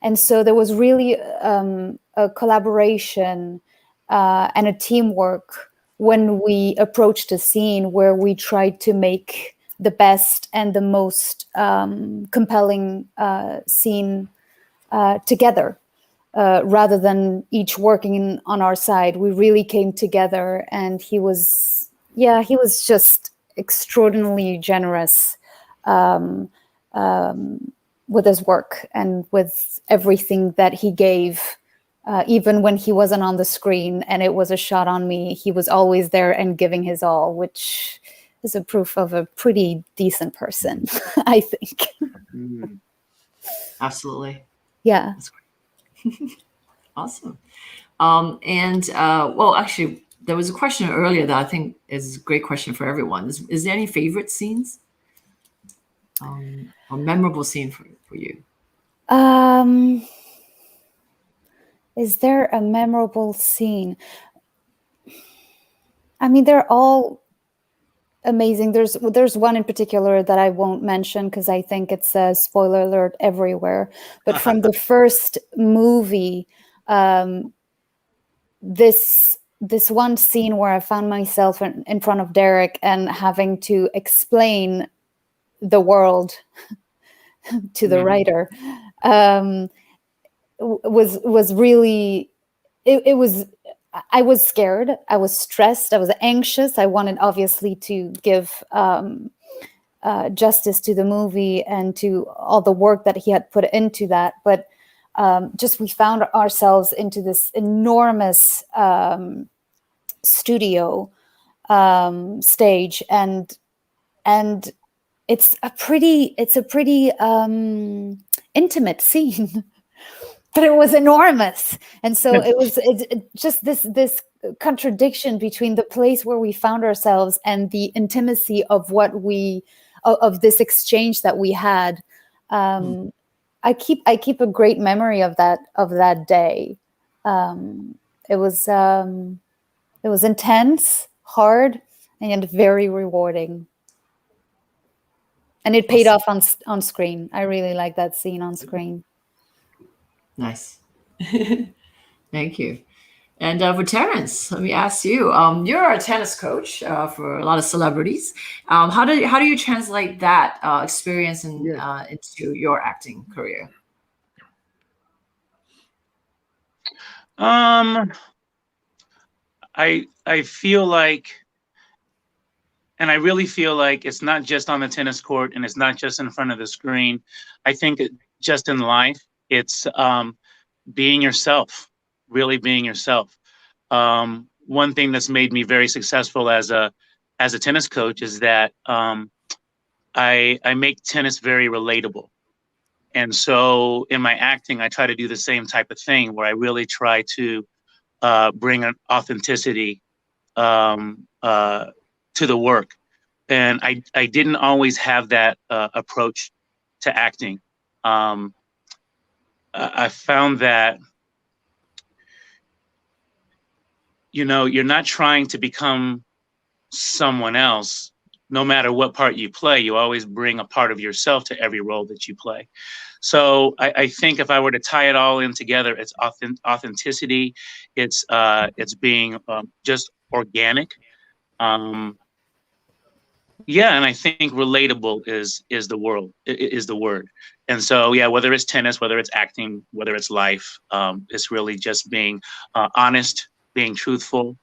And so there was really a collaboration and a teamwork when we approached a scene where we tried to make the best and the most compelling scene together, rather than each working on our side. We really came together, and he was just extraordinarily generous with his work and with everything that he gave. Even when he wasn't on the screen and it was a shot on me, he was always there and giving his all, which is a proof of a pretty decent person, I think. Absolutely. Yeah. That's great. Awesome. Well, actually, there was a question earlier that I think is a great question for everyone. Is there any favorite scenes? Or memorable scene for you? Is there a memorable scene? I mean, they're all amazing. There's one in particular that I won't mention because I think it's a spoiler alert everywhere. But from the first movie, this one scene where I found myself in front of Derek and having to explain the world to the writer was really it was. I was scared. I was stressed. I was anxious. I wanted, obviously, to give justice to the movie and to all the work that he had put into that. But just we found ourselves into this enormous studio stage, and it's a pretty intimate scene. But it was enormous, and so it's just this contradiction between the place where we found ourselves and the intimacy of of this exchange that we had. I keep a great memory of that day. It was intense, hard, and very rewarding, and it paid off on screen. I really like that scene on screen. Nice. Thank you. And for Terrance, let me ask you. You're a tennis coach for a lot of celebrities. How do you translate that experience into your acting career? I feel like, and I really feel like it's not just on the tennis court and it's not just in front of the screen. I think just in life, it's being yourself, really being yourself. One thing that's made me very successful as a tennis coach is that I make tennis very relatable. And so in my acting, I try to do the same type of thing where I really try to bring an authenticity to the work. And I didn't always have that approach to acting. I found that, you're not trying to become someone else. No matter what part you play, you always bring a part of yourself to every role that you play. So I think if I were to tie it all in together, it's authenticity. It's being just organic. Yeah, and I think relatable is the word. And so, yeah, whether it's tennis, whether it's acting, whether it's life, it's really just being honest, being truthful,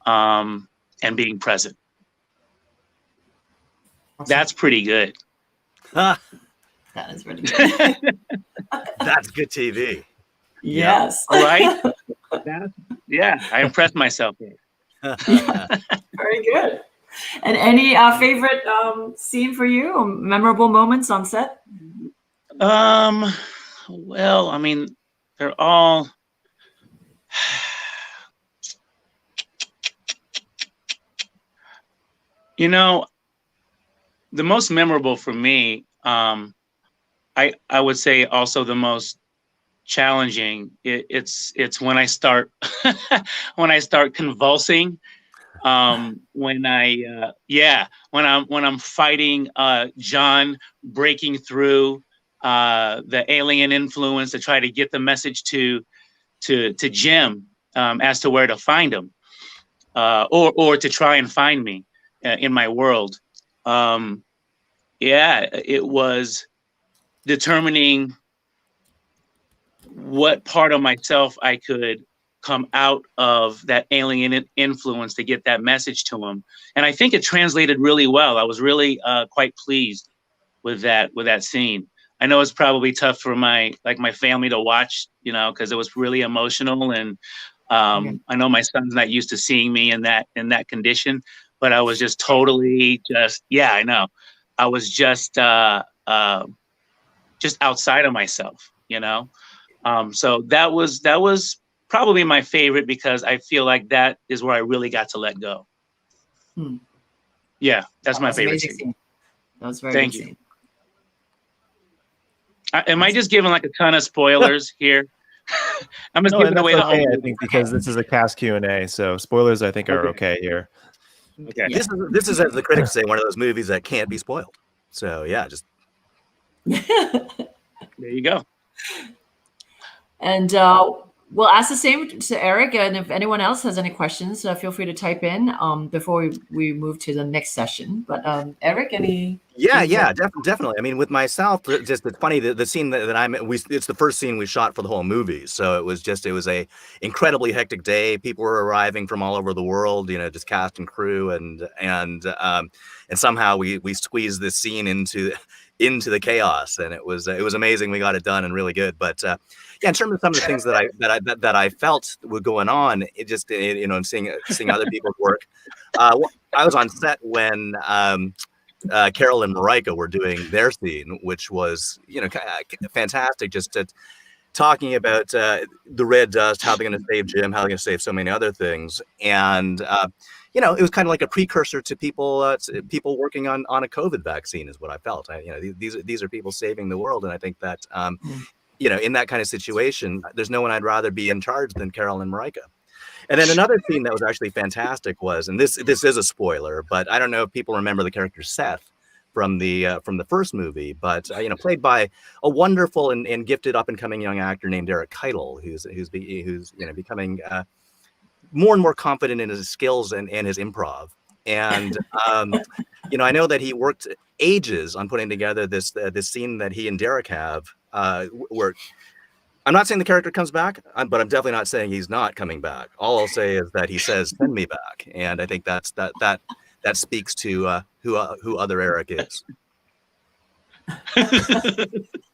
and being present. Awesome. That's pretty good. That is pretty good. That's good TV. Yes. All right. Yeah, I impressed myself there. Very good. And any favorite scene for you, or memorable moments on set? Well, I mean, they're all. The most memorable for me, I would say also the most challenging. It's when I start convulsing. When I'm fighting John, breaking through the alien influence to try to get the message to Jim as to where to find him, or to try and find me in my world. It was determining what part of myself I could come out of that alien influence to get that message to him. And I think it translated really well. I was really quite pleased with that scene. I know it's probably tough for my family to watch, because it was really emotional. And I know my son's not used to seeing me in that condition, but I was just totally I know. I was just outside of myself, So that was probably my favorite, because I feel like that is where I really got to let go. Yeah, that's my favorite scene. That was very Thank good you. Scene. Am I just giving like a ton of spoilers here? I'm just giving away the whole movie. I think because this is a cast Q&A, so spoilers I think are okay here. Okay. This is, as the critics say, one of those movies that can't be spoiled. So yeah, just There you go. And we'll ask the same to Eric, and if anyone else has any questions, feel free to type in before we move to the next session. But Eric, any? Definitely. I mean, with myself, just it's funny the scene that I'm. It's the first scene we shot for the whole movie, so it was a incredibly hectic day. People were arriving from all over the world, just cast and crew, and somehow we squeezed this scene into the chaos, and it was amazing. We got it done and really good. But in terms of some of the things that I felt were going on, it just seeing other people's work. I was on set when Carole and Marikah were doing their scene, which was fantastic. Just talking about the red dust, how they're going to save Jim, how they're going to save so many other things, and it was kind of like a precursor to people working on a COVID vaccine, is what I felt. These are people saving the world, and I think that in that kind of situation, there's no one I'd rather be in charge than Carole and Marikah. And then another scene that was actually fantastic was, and this is a spoiler, but I don't know if people remember the character Seth from the first movie, but played by a wonderful and gifted up and coming young actor named Eric Keitel, who's becoming more and more confident in his skills and his improv. And I know that he worked ages on putting together this scene that he and Derek have, where I'm not saying the character comes back, but I'm definitely not saying he's not coming back. All I'll say is that he says, "Send me back," and I think that speaks to who other Eric is.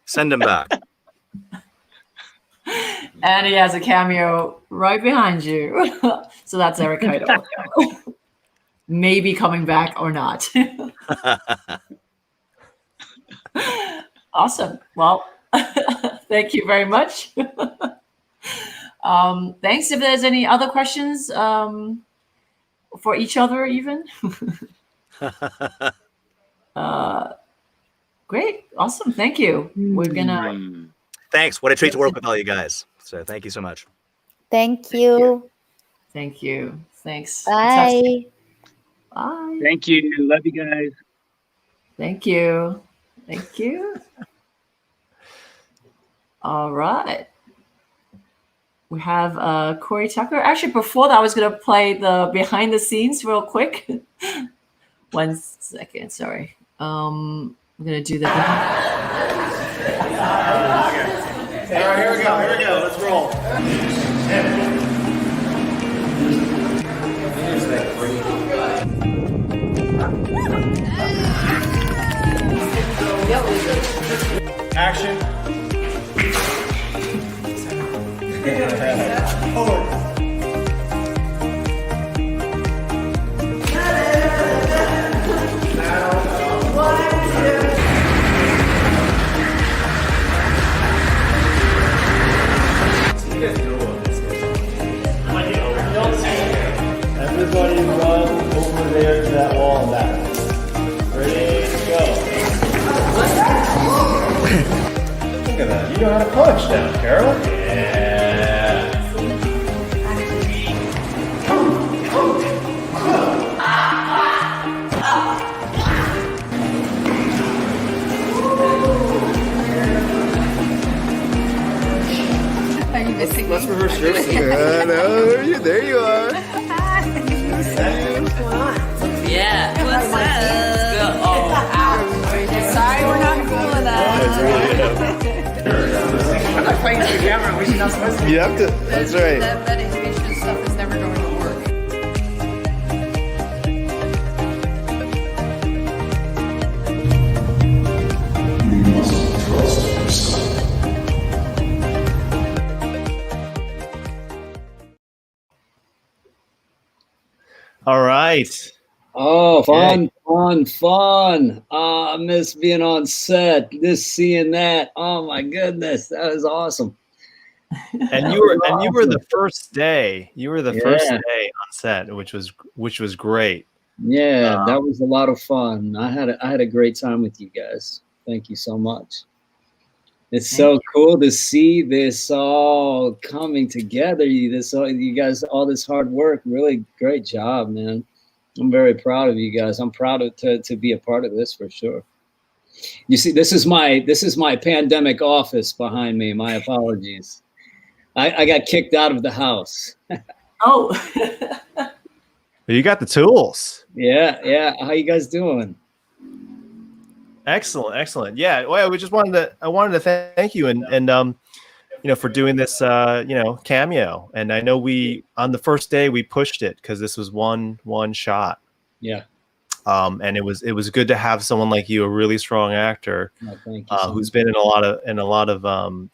Send him back. And he has a cameo right behind you. So that's Eric Keitel. Maybe coming back or not. Awesome. Well, thank you very much. Thanks. If there's any other questions for each other, even. Great. Awesome. Thank you. We're gonna. Thanks. What a treat to work with all you guys. So thank you so much. Thank you. Thank you. Thanks. Bye. Bye. Thank you. Love you guys. Thank you. Thank you. All right. We have Cory Tucker. Actually, before that, I was going to play the behind the scenes real quick. 1 second. Sorry. I'm going to do that. All right, here we go. Let's roll. Action. Everybody run over there to that wall and back. Ready, go. Look at that. You know how to punch now, Carole. Yeah. Are you missing me? Let's rehearse your scene. There you are. Yeah. What's up? Sorry, we're not cool enough. I'm not playing to the camera, which you're not supposed to. You have to. That's right. That intuition stuff is never going to work. You must trust yourself. All right. Oh, fun. I miss being on set. Seeing that. Oh my goodness, that was awesome. And you were the first day. You were the first day on set, which was great. Yeah, that was a lot of fun. I had a great time with you guys. Thank you so much. It's so cool to see this all coming together. You guys, all this hard work. Really great job, man. I'm very proud of you guys. I'm proud to be a part of this for sure. You see, this is my pandemic office behind me. My apologies. I got kicked out of the house. Oh. You got the tools. Yeah. How you guys doing? Excellent. Yeah. Well, I wanted to thank you and for doing this cameo. And I know on the first day we pushed it because this was one shot. Yeah. And it was good to have someone like you, a really strong actor, who's been in a lot of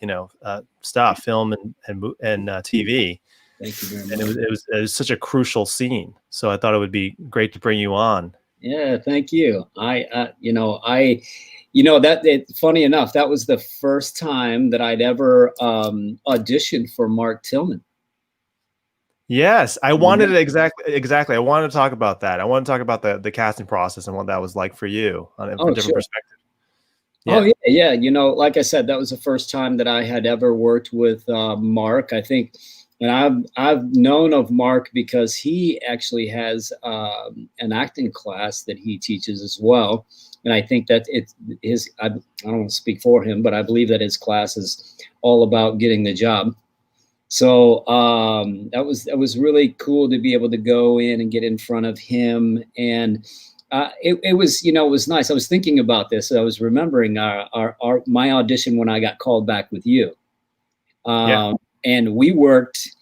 stuff, film and TV. Thank you very much. And it was such a crucial scene. So I thought it would be great to bring you on. Yeah, thank you. Funny enough, that was the first time that I'd ever auditioned for Mark Tillman. Yes, I wanted to exactly. I wanted to talk about that. I want to talk about the casting process and what that was like for you from a different perspective. Yeah. Oh yeah. Like I said, that was the first time that I had ever worked with Mark. I think, and I've known of Mark because he actually has an acting class that he teaches as well. And I think that I don't want to speak for him, but I believe that his class is all about getting the job. So that was really cool to be able to go in and get in front of him. And it was nice. I was thinking about this. I was remembering my audition when I got called back with you. And we worked.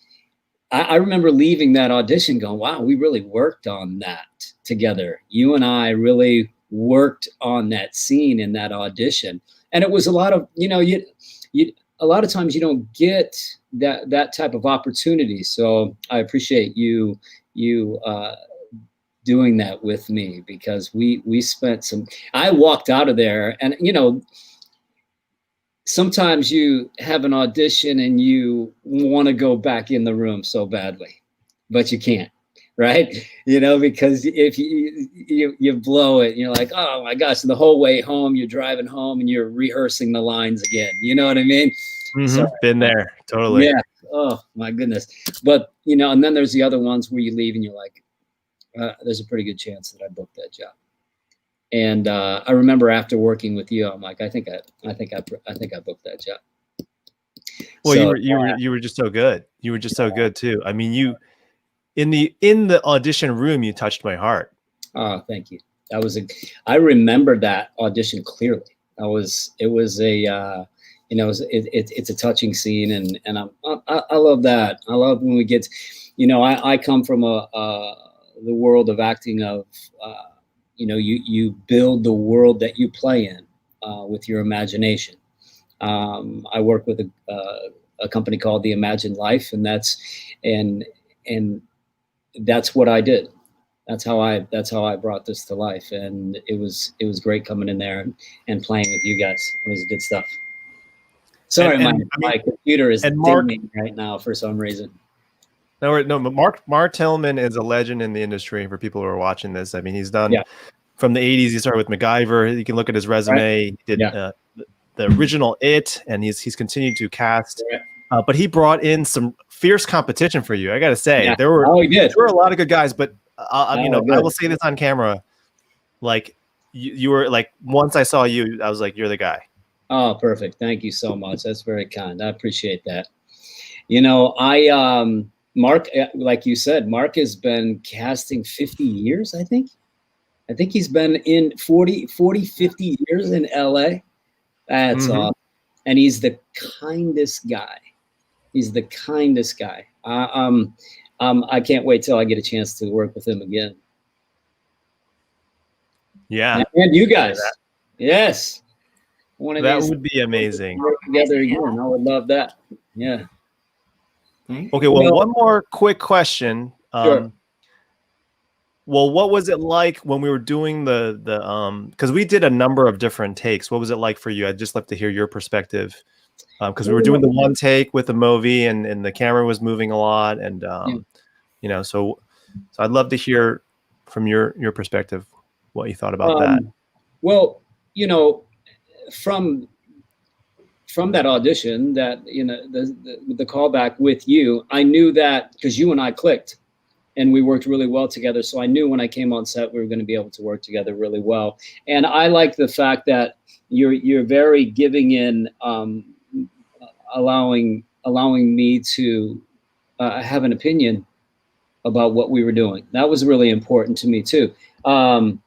I remember leaving that audition going, wow, we really worked on that together. You and I really worked on that scene in that audition. And it was a lot of, a lot of times you don't get that type of opportunity. So I appreciate you doing that with me, because we spent I walked out of there and, sometimes you have an audition and you want to go back in the room so badly, but you can't, right? Because if you blow it, you're like, oh my gosh, the whole way home, you're driving home and you're rehearsing the lines again. You know what I mean? Mm-hmm. So, been there, totally. Yeah. Oh my goodness. But, and then there's the other ones where you leave and you're like, there's a pretty good chance that I booked that job. And I remember after working with you, I'm like, I think I booked that job. Well, so, you were just so good. You were just so good too. I mean, you in the audition room, you touched my heart. Oh, thank you. I remember that audition clearly. It's a touching scene, and I love that. I love when we get, I come from the world of acting of. You build the world that you play in with your imagination. I work with a company called The Imagined Life, and that's what I did. That's how I brought this to life, and it was great coming in there and playing with you guys. It was good stuff. Sorry, my computer is dinging right now for some reason. No, Mark Tillman is a legend in the industry for people who are watching this. I mean, he's done from the 80s. He started with MacGyver. You can look at his resume. Right. He did the original It, and he's continued to cast. Yeah. But he brought in some fierce competition for you. I got to say, there were a lot of good guys. But I will say this on camera: like you were like, once I saw you, I was like, you're the guy. Oh, perfect. Thank you so much. That's very kind. I appreciate that. Mark, like you said, Mark has been casting 50 years, I think. I think he's been in 40, 50 years in LA. That's awesome. And he's the kindest guy. I can't wait till I get a chance to work with him again. Yeah. And you guys. Yes. That would be amazing. Work together again. I would love that. Yeah. Okay, well, one more quick question. Sure. Well, what was it like when we were doing the because we did a number of different takes. What was it like for you? I'd just love to hear your perspective. Because we were doing the one take with the movie and the camera was moving a lot. And, so I'd love to hear from your perspective what you thought about that. Well, from that audition, that the callback with you, I knew that because you and I clicked, and we worked really well together. So I knew when I came on set we were going to be able to work together really well. And I like the fact that you're very giving in, allowing me to have an opinion about what we were doing. That was really important to me too. And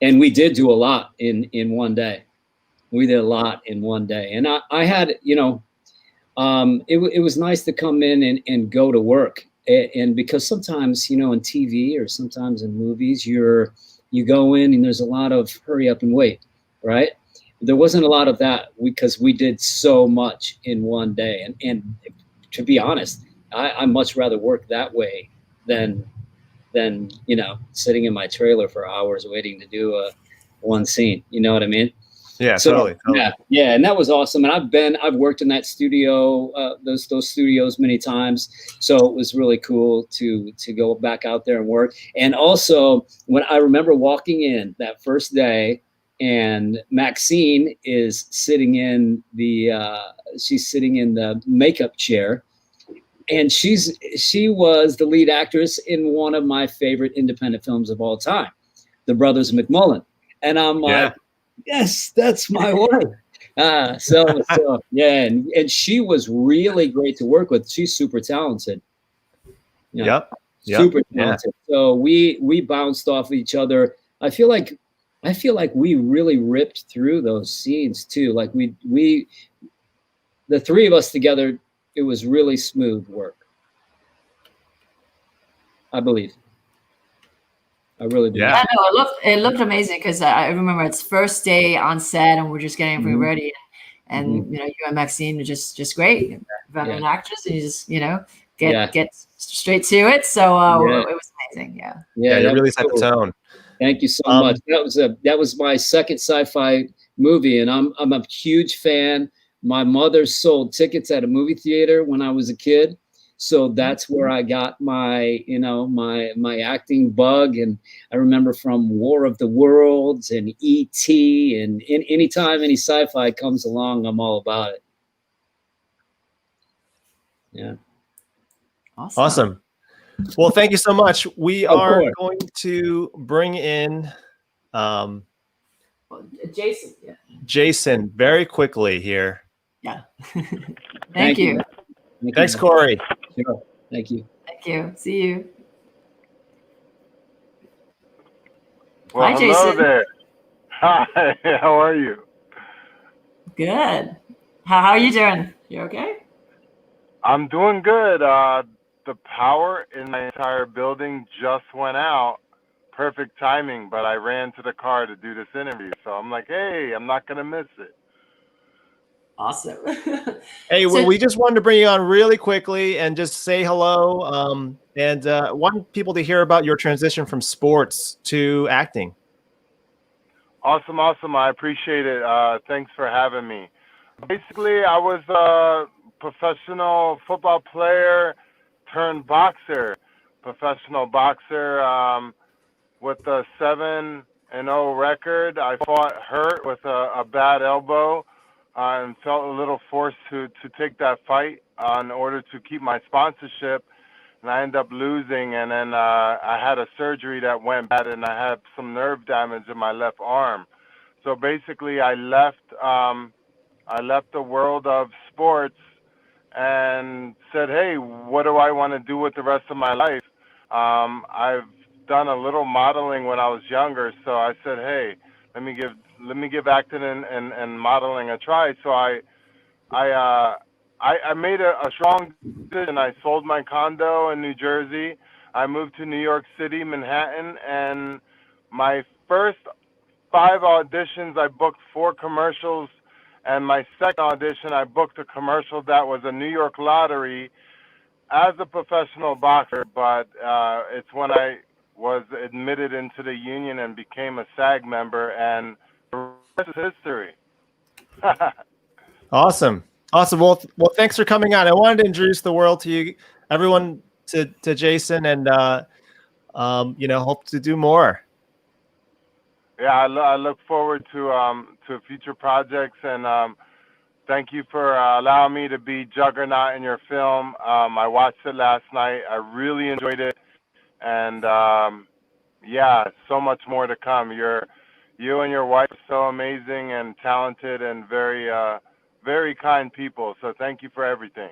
we did do a lot in one day. We did a lot in one day. And I had, you know, it was nice to come in and go to work. And because sometimes, you know, in TV or sometimes in movies, you go in and there's a lot of hurry up and wait, right? There wasn't a lot of that because we did so much in one day. And to be honest, I much rather work that way than you know, sitting in my trailer for hours waiting to do one scene. You know what I mean? Yeah, so, totally. Yeah, and that was awesome. And I've worked in that studio, those studios many times. So it was really cool to go back out there and work. And also, when I remember walking in that first day, and Maxine is sitting in the makeup chair, and she was the lead actress in one of my favorite independent films of all time, The Brothers McMullen. And I'm like, yes, that's my wife. So yeah, and she was really great to work with. She's super talented. You know, super talented. So we bounced off each other. I feel like we really ripped through those scenes too. Like we the three of us together, it was really smooth work. I believe. I really believe. Yeah, no, it looked amazing because I remember it's first day on set and we're just getting everything ready, and you know, you and Maxine are just great, veteran actress, and you just, you know, get straight to it. So it was amazing. Yeah, you really set the tone. Thank you so much. That was my second sci-fi movie, and I'm a huge fan. My mother sold tickets at a movie theater when I was a kid. So that's where I got my, you know, my acting bug. And I remember from War of the Worlds and E.T. and anytime any sci-fi comes along, I'm all about it. Yeah. Awesome. Well, thank you so much. We are going to bring in Jason. Yeah. Jason very quickly here. Yeah. Thank you. Thanks, Cory. Sure. Thank you. Thank you. See you. Well, hi, hello Jason. there. Hi. How are you? Good. How are you doing? You okay? I'm doing good. The power in my entire building just went out. Perfect timing, but I ran to the car to do this interview. So I'm like, hey, I'm not going to miss it. Awesome. Hey, well, we just wanted to bring you on really quickly and just say hello, and want people to hear about your transition from sports to acting. Awesome. I appreciate it. Thanks for having me. Basically, I was a professional football player turned boxer. Professional boxer with a 7-0 record. I fought hurt with a bad elbow. And felt a little forced to take that fight in order to keep my sponsorship, and I ended up losing. And then I had a surgery that went bad, and I had some nerve damage in my left arm. So basically, I left the world of sports and said, "Hey, what do I want to do with the rest of my life?" I've done a little modeling when I was younger, so I said, "Hey, let me give acting and modeling a try." So I made a strong decision. I sold my condo in New Jersey. I moved to New York City, Manhattan, and my first 5 auditions, I booked 4 commercials, and my second audition, I booked a commercial that was a New York lottery as a professional boxer, but it's when I was admitted into the union and became a SAG member, and the rest is history. Awesome. Well, thanks for coming on. I wanted to introduce the world to you, everyone, to Jason, and you know, hope to do more. Yeah, I look forward to future projects, and thank you for allowing me to be Juggernaut in your film. I watched it last night. I really enjoyed it, and yeah, so much more to come. You and your wife are so amazing and talented and very kind people. So thank you for everything.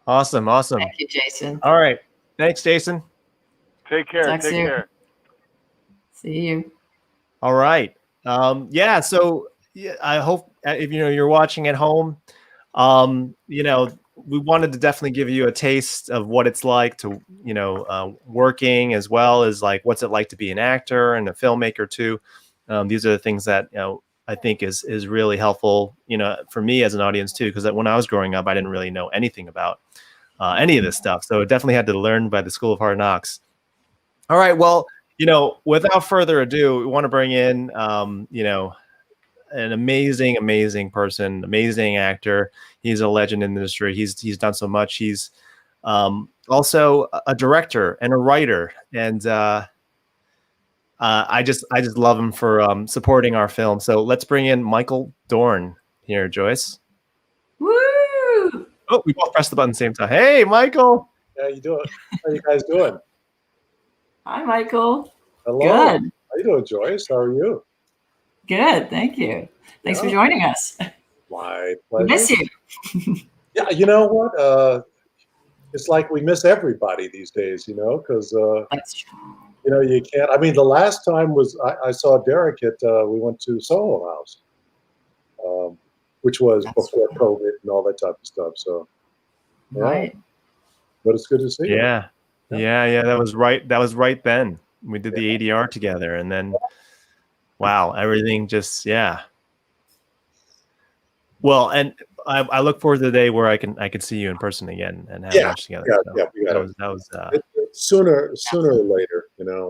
Awesome. Thank you, Jason. All right. Thanks, Jason. Take care. Talk Take soon. care. See you. All right. Yeah. So I hope if you're watching at home, we wanted to definitely give you a taste of what it's like to, working, as well as like what's it like to be an actor and a filmmaker too. These are the things that I think is really helpful, for me as an audience too, because when I was growing up, I didn't really know anything about any of this stuff, so definitely had to learn by the School of Hard Knocks. All right, well, without further ado, we want to bring in, an amazing person, amazing actor. He's a legend in the industry. He's done so much. He's also a director and a writer, and I just love him for supporting our film. So let's bring in Michael Dorn here, Joyce. Woo! Oh, we both pressed the button at the same time. Hey, Michael. How you doing? How you guys doing? Hi, Michael. Hello. Good. How you doing, Joyce? How are you? Good. Thank you. Thanks for joining us. My We pleasure. miss you. Yeah, you know what? It's like we miss everybody these days, because That's true. you can't. I mean, the last time was I saw Derek at we went to Soho House, which was before COVID and all that type of stuff. So, yeah. Right. But it's good to see you. Yeah. That was right. That was right then. We did the ADR together, and then, wow, everything just Well, and I look forward to the day where I can see you in person again and have lunch together. Yeah. That was sooner or later,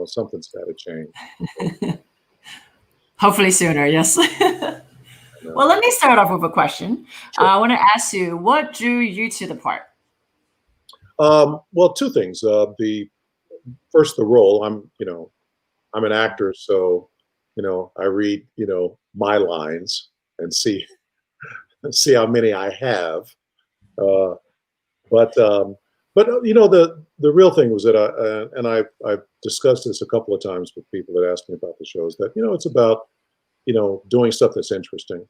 something's got to change. Hopefully sooner, yes. Well, let me start off with a question. Sure. I want to ask you, what drew you to the part? Well, two things. The role. I'm an actor, so I read my lines and see how many I have. But the real thing was that I've discussed this a couple of times with people that ask me about the shows, that it's about doing stuff that's interesting.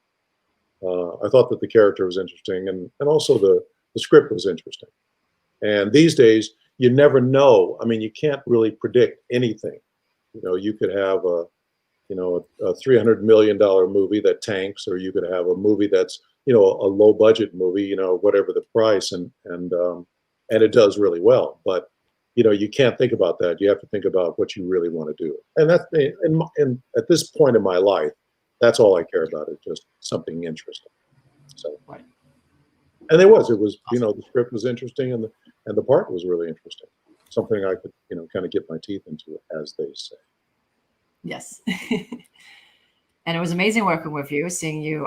I thought that the character was interesting, and also the script was interesting. And these days, you never know. I mean, you can't really predict anything. You could have a $300 million movie that tanks, or you could have a movie that's a low budget movie, whatever the price, and it does really well. But you can't think about that. You have to think about what you really want to do. And that's and at this point in my life, that's all I care about, is just something interesting. So, and it was the script was interesting, and the part was really interesting. Something I could kind of get my teeth into, as they say. Yes. And it was amazing working with you, seeing you,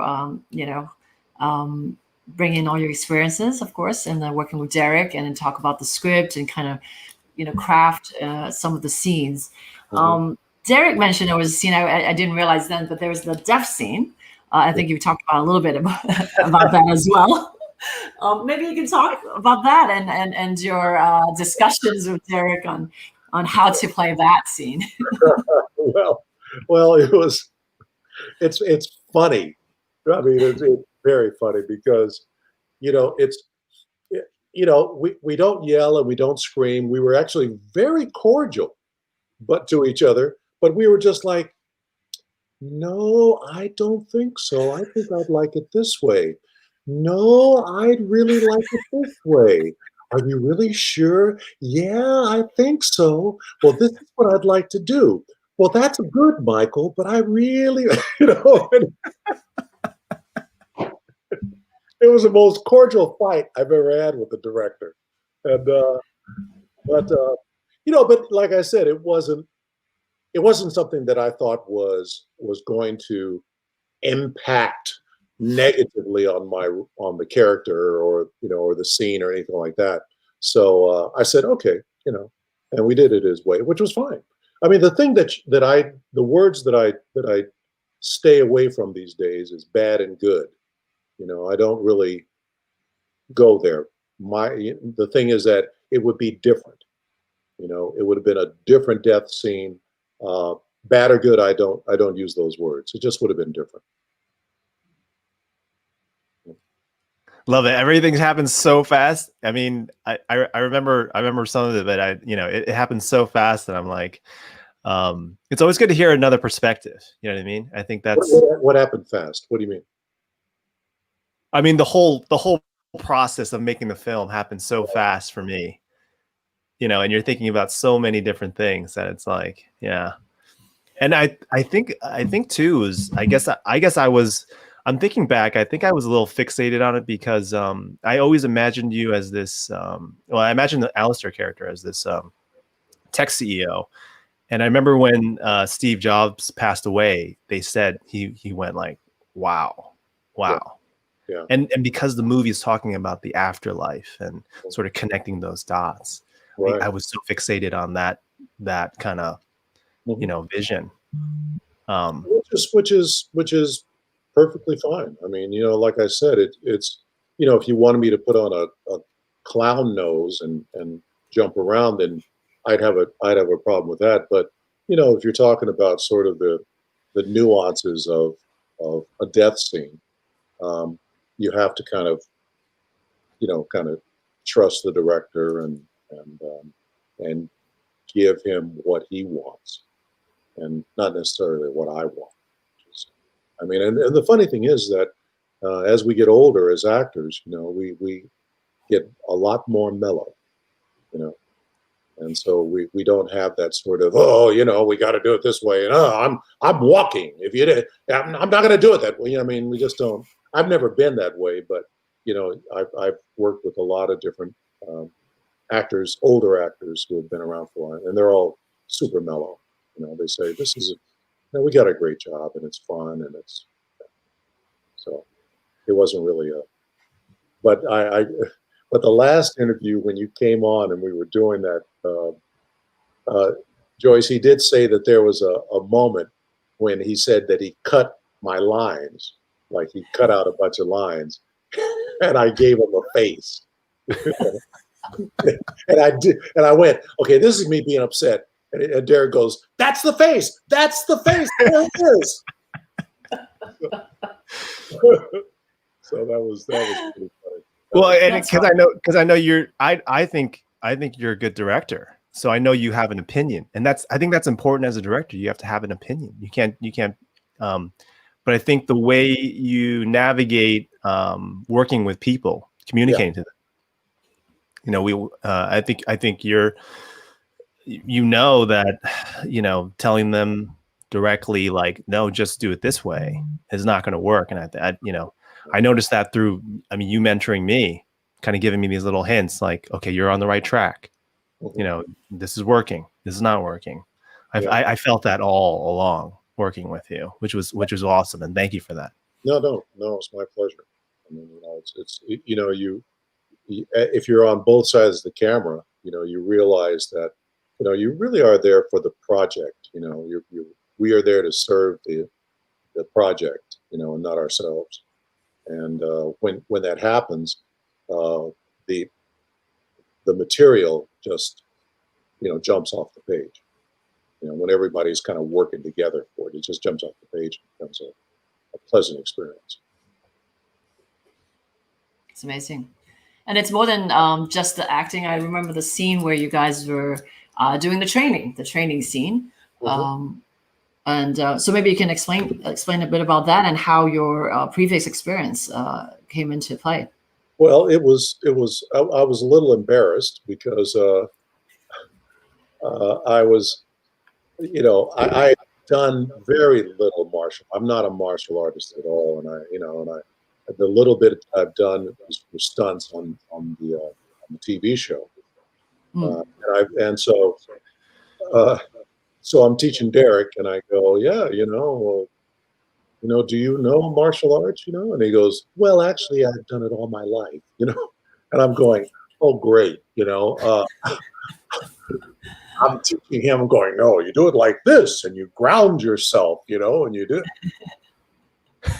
bring in all your experiences, of course, and then working with Derek and then talk about the script and kind of, craft some of the scenes. Mm-hmm. Derek mentioned there was a scene I didn't realize then, but there was the death scene. I think you talked about a little bit about that as well. Maybe you can talk about that and your discussions with Derek on how to play that scene. well, it's funny. I mean, it's very funny because, we don't yell and we don't scream. We were actually very cordial, but to each other. But we were just like, no, I don't think so. I think I'd like it this way. No, I'd really like it this way. Are you really sure? Yeah, I think so. Well, this is what I'd like to do. Well, that's good, Michael, but I really, it was the most cordial fight I've ever had with the director. And, but like I said, it wasn't something that I thought was going to impact negatively on the character or the scene or anything like that. So I said, okay, and we did it his way, which was fine. I mean, the thing the words that I stay away from these days is bad and good. I don't really go there. The thing is that it would be different. You know, it would have been a different death scene. Bad or good, I don't use those words. It just would have been different. Love it. Everything's happened so fast. I mean, I remember some of it, but it happened so fast that I'm like, it's always good to hear another perspective. You know what I mean? I think that's what happened fast. What do you mean? I mean, the whole process of making the film happened so fast for me. You know, and you're thinking about so many different things that it's like, yeah. And I think too is I'm thinking back, I think I was a little fixated on it because I always imagined you as this I imagined the Alistair character as this tech CEO. And I remember when Steve Jobs passed away, they said he went like, wow. Yeah. And because the movie is talking about the afterlife and sort of connecting those dots, right. I was so fixated on that kind of vision. Which is perfectly fine. I mean, like I said, it's if you wanted me to put on a clown nose and jump around, then I'd have a problem with that. But if you're talking about sort of the nuances of a death scene, you have to kind of trust the director and give him what he wants, and not necessarily what I want. I mean, and the funny thing is that as we get older as actors, we get a lot more mellow, and so we don't have that sort of, we got to do it this way, and I'm walking. If you did, I'm not going to do it that way. I mean, we just don't. I've never been that way, but I've worked with a lot of different actors, older actors who have been around for a while, and they're all super mellow. They say we got a great job and it's fun and it's so it wasn't really but the last interview when you came on and we were doing that, Joyce, he did say that there was a moment when he said that he cut my lines, like he cut out a bunch of lines, and I gave him a face. and I went, okay, this is me being upset. And Derek goes, "That's the face. That's the face. There it is." So that was pretty funny. Well, and because I know you're, I think you're a good director. So I know you have an opinion, and I think that's important as a director. You have to have an opinion. You can't. But I think the way you navigate working with people, communicating to them, I think you're. That telling them directly, like, no, just do it this way, is not going to work. And I noticed that through, you mentoring me, kind of giving me these little hints, like, okay, you're on the right track. This is working. This is not working. I felt that all along working with you, which was awesome, and thank you for that. No, it's my pleasure. I mean, it's if you're on both sides of the camera, you realize that. You really are there for the project. We are there to serve the project, and not ourselves. And when that happens, the material just, jumps off the page. When everybody's kind of working together for it, it just jumps off the page and becomes a pleasant experience. It's amazing. And it's more than just the acting. I remember the scene where you guys were doing the training scene. And so maybe you can explain a bit about that and how your previous experience came into play. Well, I was a little embarrassed because I was, I had done very little martial. I'm not a martial artist at all, and the little bit I've done was stunts on the TV show. So I'm teaching Derek, and I go, yeah, do you know martial arts? And he goes, well, actually, I've done it all my life, And I'm going, oh, great, I'm teaching him. I'm going, no, you do it like this, and you ground yourself, and you do.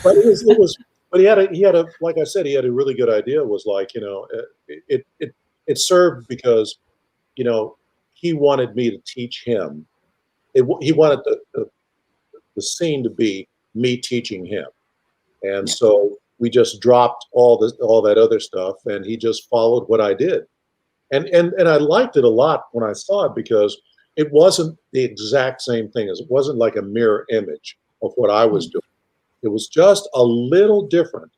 But it was. But he had a like I said, he had a really good idea. Was like, it served because, he wanted me to teach him. He wanted the scene to be me teaching him. And so we just dropped all that other stuff, and he just followed what I did. And I liked it a lot when I saw it, because it wasn't the exact same thing. It wasn't like a mirror image of what I was doing. It was just a little different.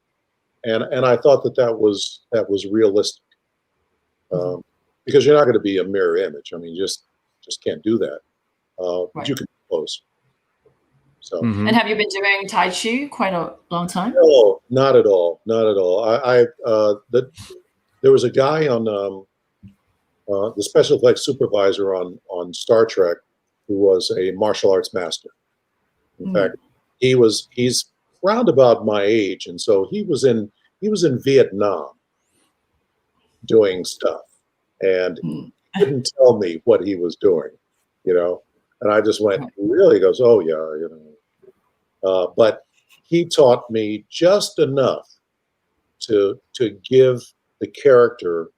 And I thought that was realistic. Because you're not going to be a mirror image. I mean, you just can't do that. But you can close. So. And have you been doing Tai Chi quite a long time? No, not at all. Not at all. There was a guy on the special effects supervisor on Star Trek who was a martial arts master. In fact, he's round about my age, and so he was in Vietnam doing stuff, and he didn't tell me what he was doing, and I just went, really? He goes, oh yeah, but he taught me just enough to give the character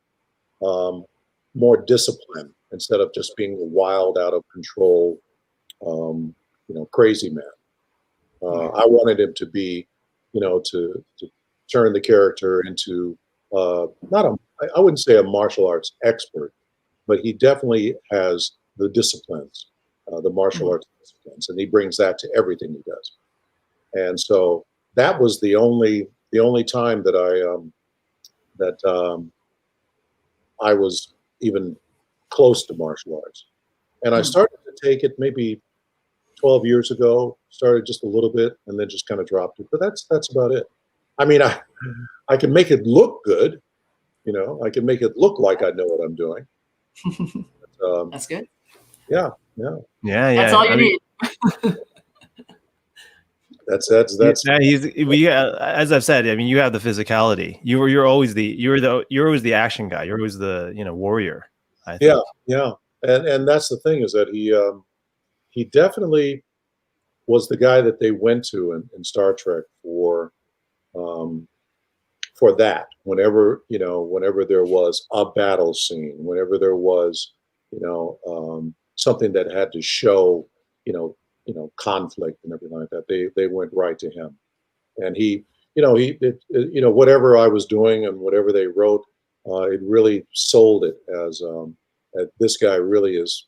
more discipline, instead of just being a wild, out of control, crazy man. I wanted him to be, to turn the character into I wouldn't say a martial arts expert, but he definitely has the disciplines, the martial arts disciplines, and he brings that to everything he does. And so that was the only time that I was even close to martial arts. And I started to take it maybe 12 years ago, started just a little bit, and then just kind of dropped it. But that's about it. I mean, I can make it look good, I can make it look like I know what I'm doing. But, that's good. Yeah. That's all you need. That's as I've said, I mean, you have the physicality. You're always the action guy. You're always the warrior. I think. Yeah. And that's the thing, is that he definitely was the guy that they went to in Star Trek for that. Whenever there was a battle scene, whenever there was something that had to show conflict and everything like that, they went right to him. And he whatever I was doing and whatever they wrote, it really sold it as this guy really is,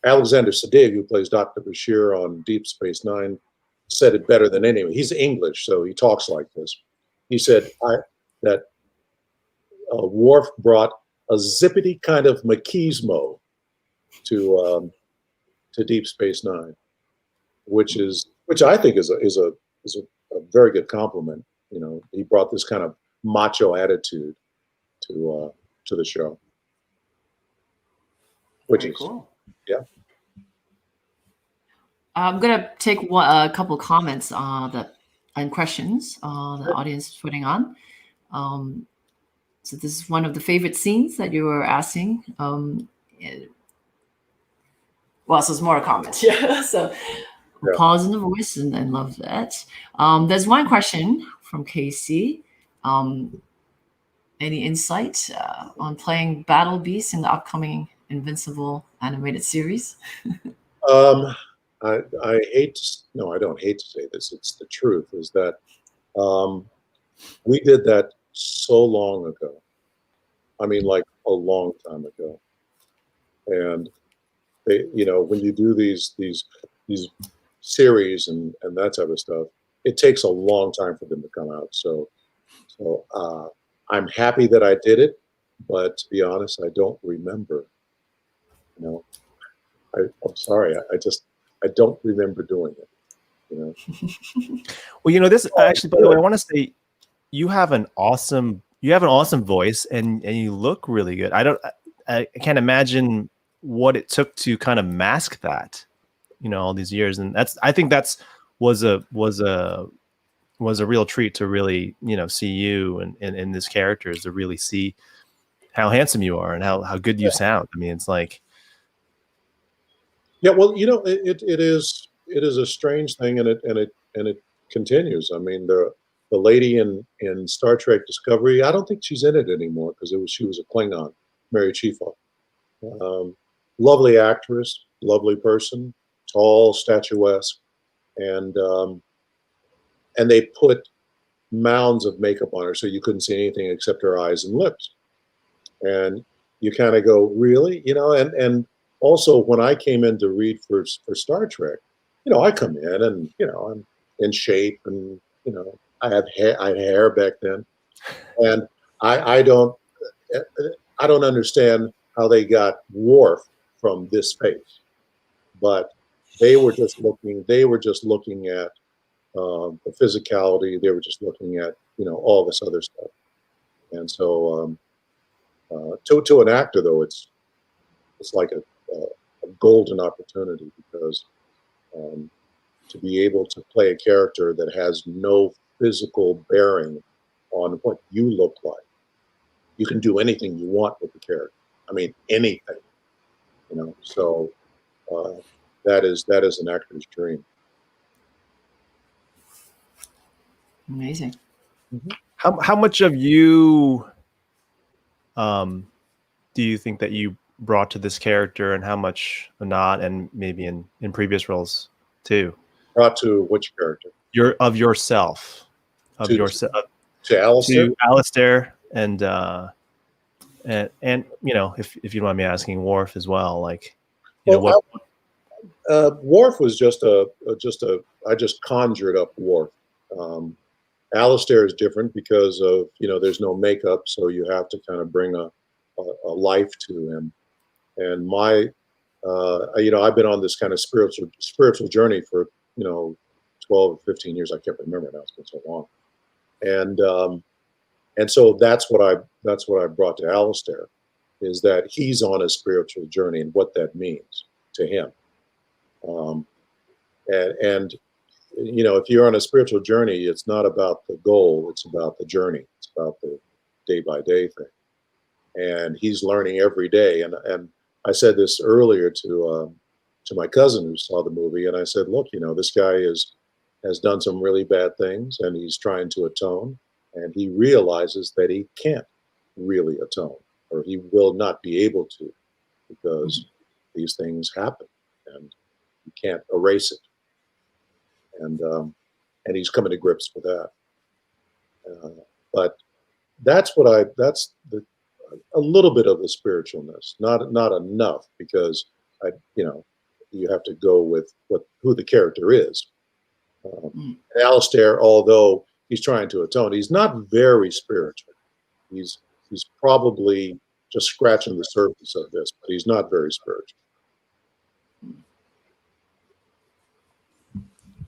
Alexander Siddig, who plays Dr. Bashir on Deep Space Nine, said it better than anyone. He's English, so he talks like this. He said that Worf brought a zippity kind of machismo to Deep Space Nine, which I think is a very good compliment. He brought this kind of macho attitude to the show, which is cool. Yeah. I'm gonna take a couple comments and questions the audience is putting on. So this is one of the favorite scenes that you were asking. So there's more comments. Yeah. So pause in the voice and love that. There's one question from Casey. Any insight on playing Battle Beast in the upcoming Invincible animated series? I hate to, no, I don't hate to say this. It's the truth, is that we did that so long ago. I mean, like a long time ago. And they, when you do these series and that type of stuff, it takes a long time for them to come out. So I'm happy that I did it, but to be honest, I don't remember. I'm sorry. I don't remember doing it. Well, this actually, by the way, I want to say you have an awesome voice and you look really good. I can't imagine what it took to kind of mask that, all these years. And I think was a real treat to really, see you and in this character, is to really see how handsome you are and how good you sound. I mean, it's like. Yeah, well, it is a strange thing, and it continues. I mean, the lady in Star Trek Discovery, I don't think she's in it anymore, because she was a Klingon, Mary Chieffo. Lovely actress, lovely person, tall, statuesque, and they put mounds of makeup on her so you couldn't see anything except her eyes and lips. And you kind of go, really? And also when I came in to read for Star Trek, I come in and, I'm in shape and, I had hair back then. And I don't understand how they got Worf from this face, but they were just looking at the physicality. They were just looking at, all this other stuff. And so, to an actor though, it's like a golden opportunity because to be able to play a character that has no physical bearing on what you look like. You can do anything you want with the character. I mean, anything. So that is an actor's dream. Amazing. How much of you do you think that you brought to this character, and how much not, and maybe in previous roles too? Brought to which character? Yourself. To Alistair? To Alistair and if you don't mind me asking, Worf as well. Like, Worf was just I just conjured up Worf. Alistair is different because of, there's no makeup, so you have to kind of bring a life to him. And I've been on this kind of spiritual journey for, 12 or 15 years. I can't remember now. It's been so long. And so that's what I brought to Alistair, is that he's on a spiritual journey and what that means to him. If you're on a spiritual journey, it's not about the goal, it's about the journey. It's about the day by day thing. And he's learning every day. And I said this earlier to my cousin who saw the movie, and I said, look, this guy has done some really bad things, and he's trying to atone, and he realizes that he can't really atone, or he will not be able to, because these things happen, and you can't erase it. And he's coming to grips with that. But that's a little bit of the spiritualness, not enough, because you have to go with who the character is. Alistair, although he's trying to atone, he's not very spiritual. He's probably just scratching the surface of this, but he's not very spiritual.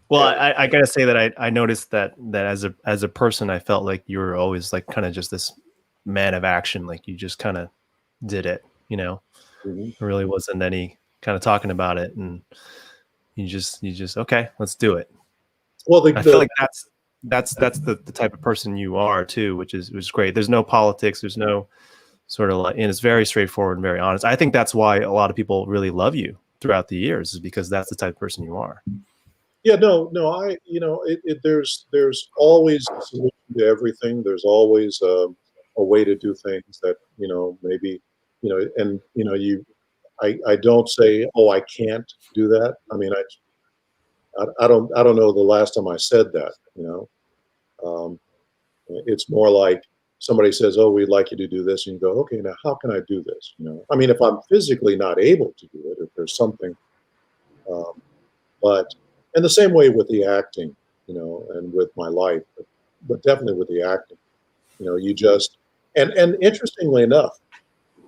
Well, I gotta say that I noticed that as a person, I felt like you were always like kind of just this man of action. Like you just kind of did it, There really wasn't any kind of talking about it, and you just okay, let's do it. Well, I feel like that's the type of person you are too, which is great. There's no politics. There's no sort of like, and it's very straightforward and very honest. I think that's why a lot of people really love you throughout the years, is because that's the type of person you are. Yeah, no, there's always a solution to everything. There's always a way to do things that, maybe, and, I don't say, oh, I can't do that. I mean, I don't know the last time I said that, it's more like somebody says, oh, we'd like you to do this. And you go, okay, now how can I do this? I mean, if I'm physically not able to do it, if there's something, and the same way with the acting, and with my life, but definitely with the acting, you just, and interestingly enough,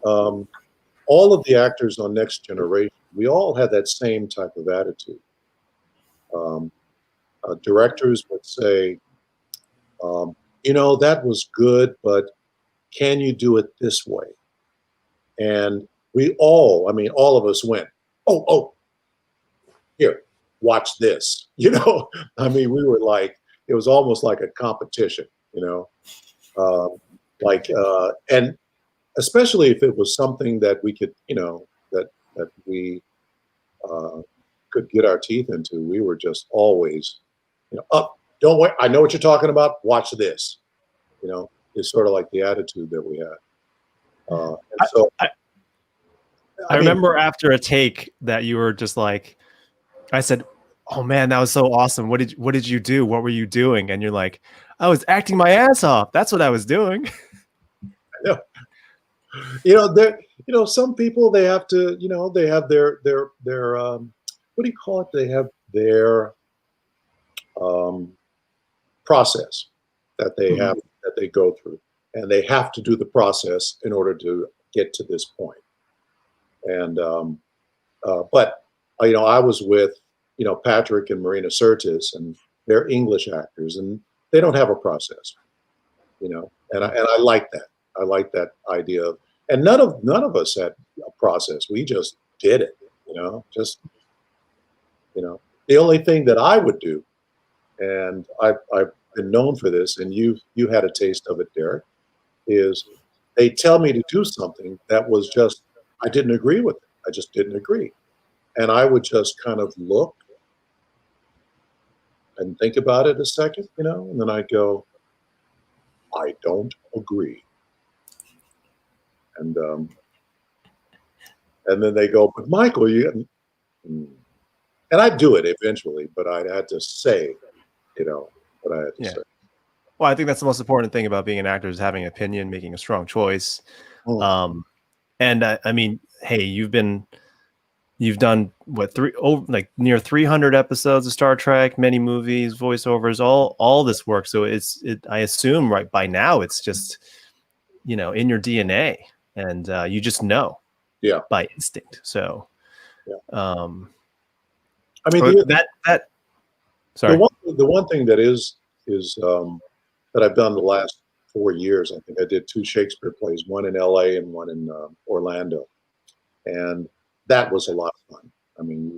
all of the actors on Next Generation, we all had that same type of attitude. Directors would say, that was good, but can you do it this way? And all of us went, oh, here, watch this. I mean, we were like, it was almost like a competition, and especially if it was something that we could, that we could get our teeth into, we were just always, up, don't wait, I know what you're talking about, watch this. It's sort of like the attitude that we had. I remember after a take that you were just like, I said, "Oh man, that was so awesome. What did you do? What were you doing?" And you're like, "I was acting my ass off. That's what I was doing." Yeah. Some people, they have to, they have their what do you call it? They have their process that they go through, and they have to do the process in order to get to this point. And but I was with Patrick and Marina Sirtis, and they're English actors, and they don't have a process, and I like that. I like that idea of, and none of us had a process. We just did it, the only thing that I would do, and I've been known for this, and you had a taste of it, Derek, is they tell me to do something that was just, I didn't agree with it. I just didn't agree. And I would just kind of look and think about it a second, and then I'd go, I don't agree. And then they go, but Michael, and I'd do it eventually, but I'd had to say, what I had to say. Well, I think that's the most important thing about being an actor is having an opinion, making a strong choice. And I mean, hey, you've done what, near 300 episodes of Star Trek, many movies, voiceovers, all this work. So I assume right by now it's just, in your DNA, and you just know, by instinct. So, I mean, sorry. The one thing that is that I've done the last 4 years, I think I did 2 Shakespeare plays, one in LA and one in Orlando. And that was a lot of fun. I mean,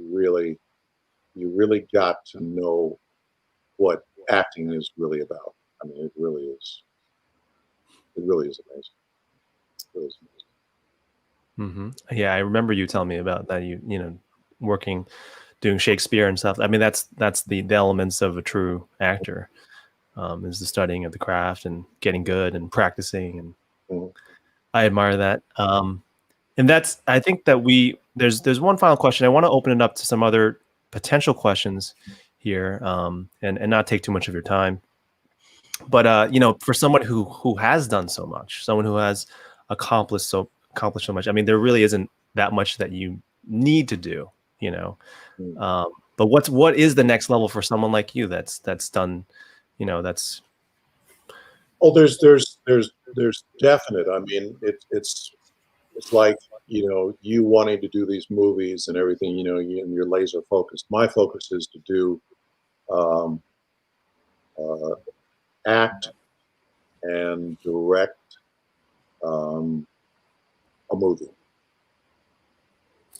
you really got to know what acting is really about. I mean, it really is amazing. It really is amazing. Yeah, I remember you telling me about that. Working, doing Shakespeare and stuff. I mean, that's the elements of a true actor, is the studying of the craft and getting good and practicing. And I admire that. And I think that there's one final question. I want to open it up to some other potential questions here, and not take too much of your time. But for someone who has done so much, someone who has accomplished so much, I mean, there really isn't that much that you need to do, but what is the next level for someone like you that's done, that's. Oh, there's definite. I mean, it's like, you wanting to do these movies and everything, and you're laser focused. My focus is to do act and direct a movie.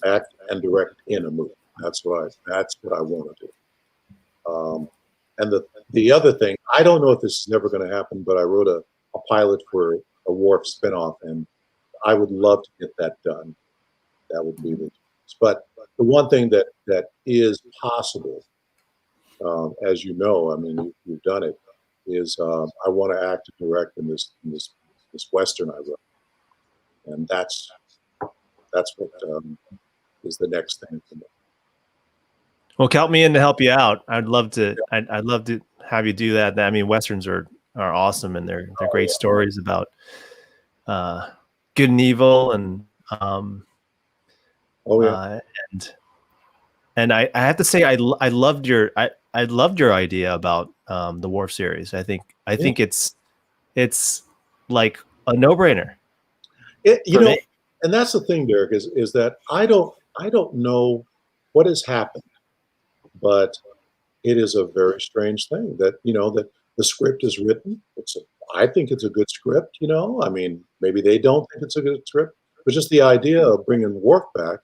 Act and direct in a movie. That's what I want to do. And the other thing, I don't know if this is never going to happen, but I wrote a pilot for a Worf spinoff, and I would love to get that done. That would be but the one thing that is possible, as you know, I mean, you've done it, is I want to act and direct in this Western I wrote, and that's what is the next thing for me. Well, count me in to help you out. I'd love to have you do that. I mean, Westerns are awesome, and they're great stories about good and evil, and and I have to say I loved your idea about the Worf series. I think it's like a no-brainer. And that's the thing, Derek, is that I don't know what has happened, but it is a very strange thing that that the script is written. I think it's a good script. I mean, maybe they don't think it's a good script, but just the idea of bringing Worf back,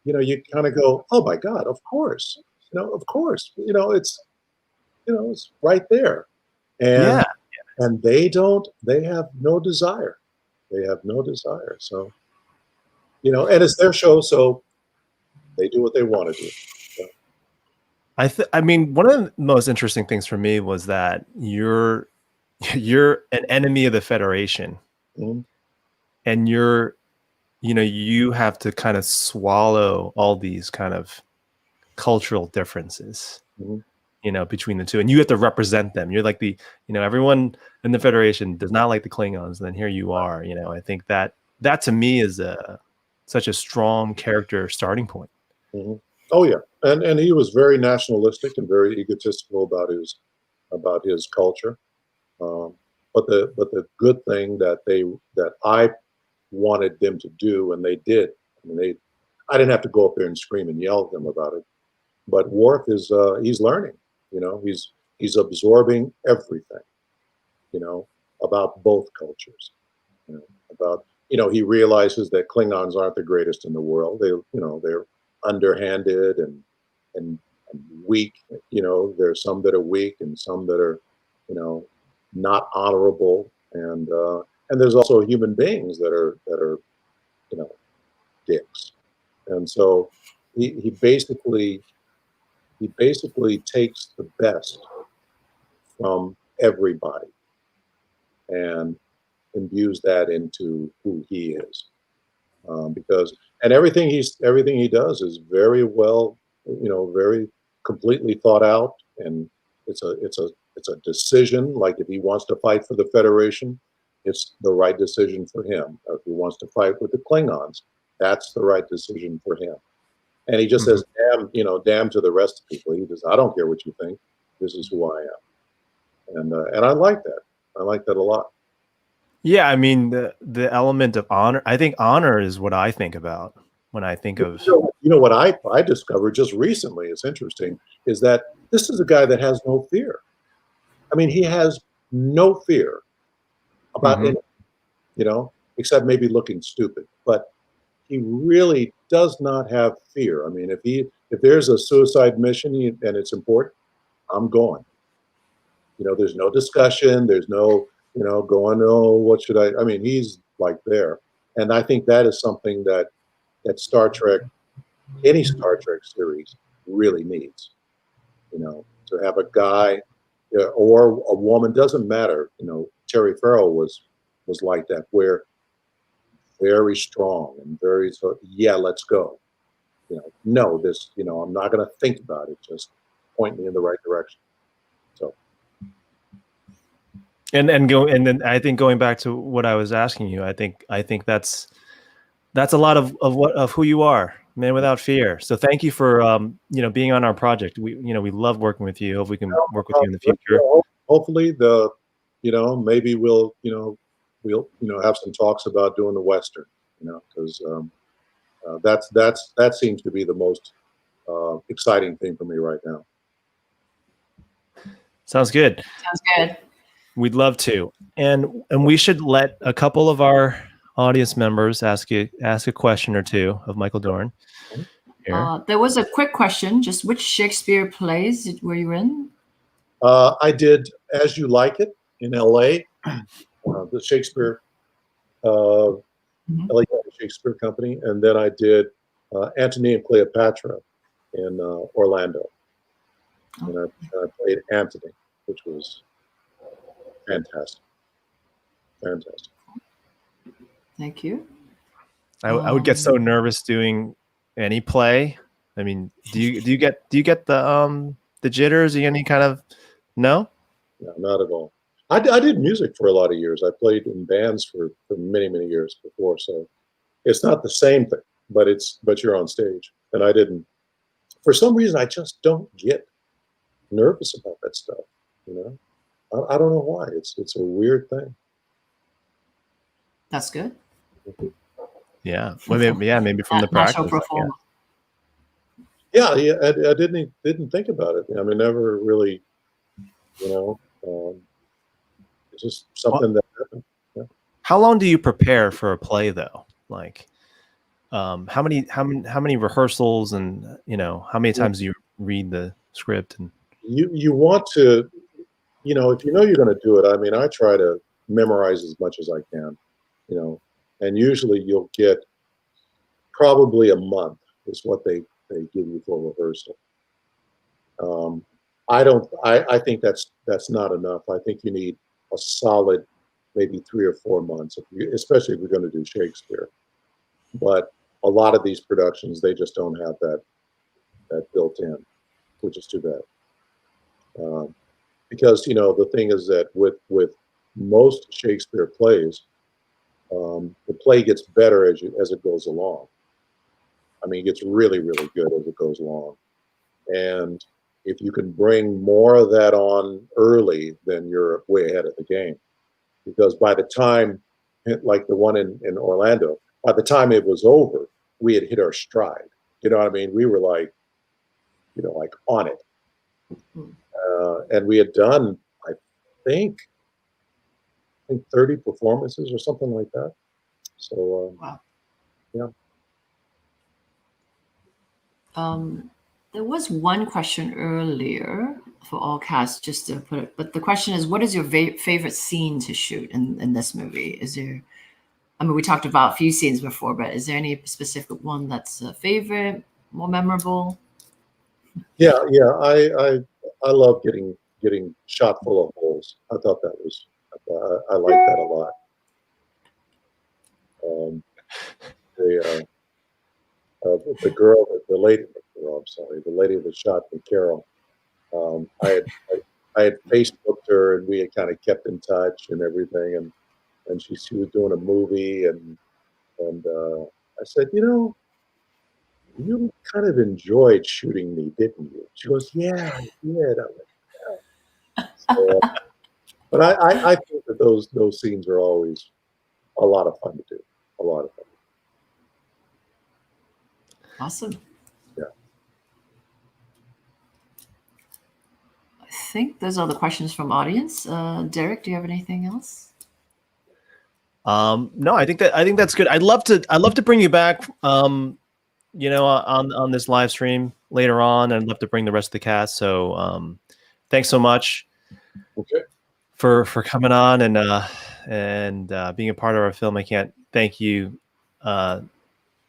you kind of go, oh my God, of course, of course, it's right there, and they have no desire. They have no desire. So, and it's their show, so they do what they want to do. So. I mean, one of the most interesting things for me was that you're an enemy of the Federation, and you're you have to kind of swallow all these kind of cultural differences, between the two, and you have to represent them. You're like everyone in the Federation does not like the Klingons, and then here you are. I think that to me is such a strong character starting point. Oh yeah, and he was very nationalistic and very egotistical about his culture. But the good thing that I wanted them to do, and they did. I didn't have to go up there and scream and yell at them about it. But Worf is he's learning. He's absorbing everything. About both cultures. He realizes that Klingons aren't the greatest in the world. They're underhanded and weak. There's some that are weak and some that are, not honorable. And there's also human beings that are dicks. And so he basically takes the best from everybody and imbues that into who he is. Because everything he does is very well, very completely thought out, and it's a decision. Like if he wants to fight for the Federation, it's the right decision for him. Or if he wants to fight with the Klingons, that's the right decision for him. And he just says, damn to the rest of people. He says, I don't care what you think. This is who I am. And I like that. I like that a lot. Yeah, I mean the element of honor. I think honor is what I think about when I think of. What I discovered just recently. It's interesting is that this is a guy that has no fear. I mean, he has no fear about anything, except maybe looking stupid. But he really does not have fear. I mean, if there's a suicide mission and it's important, I'm going. There's no discussion. There's no going, oh, what should I mean, he's like there. And I think that is something that Star Trek, any Star Trek series really needs, to have a guy or a woman, doesn't matter. Terry Farrell was like that, where very strong and very, yeah, let's go. No, this, I'm not going to think about it. Just point me in the right direction. So. And then I think going back to what I was asking you, I think that's a lot of who you are, man without fear. So thank you for being on our project. We love working with you. Hope we can work with you in the future. Hopefully maybe we'll have some talks about doing the Western, because that seems to be the most exciting thing for me right now. Sounds good. Sounds good. We'd love to, and we should let a couple of our audience members ask a question or two of Michael Dorn. There was a quick question. Just which Shakespeare plays were you in? I did As You Like It in L.A. The Shakespeare, LA Shakespeare Company, and then I did Antony and Cleopatra in Orlando, and I played Antony, which was fantastic. Thank you. I would get so nervous doing any play. I mean, do you get the jitters? Any kind of no? No, not at all. I did music for a lot of years. I played in bands for many years before, so it's not the same thing. But you're on stage, and I didn't. For some reason, I just don't get nervous about that stuff. I don't know why. It's a weird thing. That's good. Yeah. Well, maybe from the practice. Yeah. I didn't think about it. I mean, never really. It's just something that happened. Yeah. How long do you prepare for a play, though? Like, how many rehearsals, and how many times do you read the script? And you want to. If you're going to do it, I mean, I try to memorize as much as I can, and usually you'll get probably a month is what they give you for rehearsal. I think that's not enough. I think you need a solid, maybe 3 or 4 months, especially if you're going to do Shakespeare. But a lot of these productions, they just don't have that built in, which is too bad. Because the thing is that with most Shakespeare plays, the play gets better as it goes along. I mean, it gets really, really good as it goes along. And if you can bring more of that on early, then you're way ahead of the game. Because by the time, like the one in Orlando, by the time it was over, we had hit our stride. You know what I mean? We were like, like on it. And we had done, I think 30 performances or something like that. So, wow. Yeah. There was one question earlier for all cast, just to put it, but the question is, what is your favorite scene to shoot in this movie? Is there, I mean, we talked about a few scenes before, but is there any specific one that's a favorite, more memorable? Yeah. I love getting shot full of holes. I thought that was, I like that a lot. The girl, the lady that shot me, Carole. I had Facebooked her, and we had kind of kept in touch and everything, and she was doing a movie, and I said, you kind of enjoyed shooting me, didn't you? She goes, yeah, I did. I'm like, yeah. So, but I think that those scenes are always a lot of fun to do. A lot of fun. Awesome. Yeah. I think those are the questions from audience. Derek, do you have anything else? No, I think that's good. I'd love to bring you back. On this live stream later on, and I'd love to bring the rest of the cast. So, thanks so much. Okay. For coming on and being a part of our film. I can't thank you.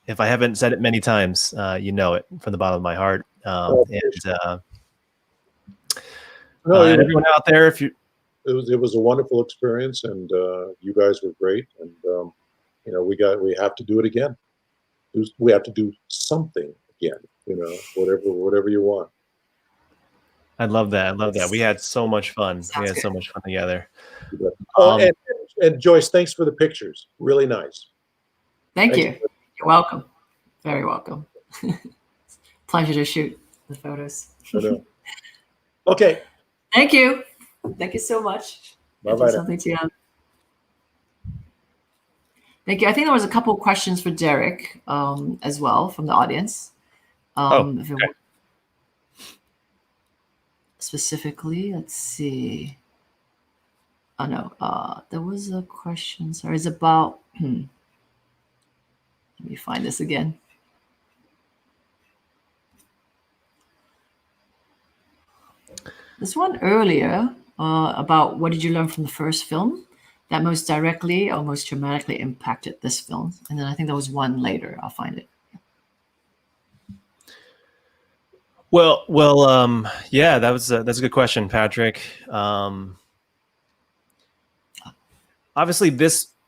If I haven't said it many times, you know it from the bottom of my heart. And everyone out there, if you, it was a wonderful experience, and you guys were great, and we have to do it again. We have to do something again. Whatever you want. I love that. We had so much fun. We had so much fun together. And Joyce, thanks for the pictures. Really nice. Thank you. You're welcome. Very welcome. Pleasure to shoot the photos. I know. Okay. Thank you. Thank you so much. Bye-bye. Something to you. Thank you. I think there was a couple of questions for Derek as well from the audience. Okay. Specifically, let's see. Oh no, there was a question. Sorry, it's about. Let me find this again. This one earlier about what did you learn from the first film that most directly or most dramatically impacted this film, and then I think there was one later. I'll find it. Well, yeah, that's a good question, Patrick. Obviously,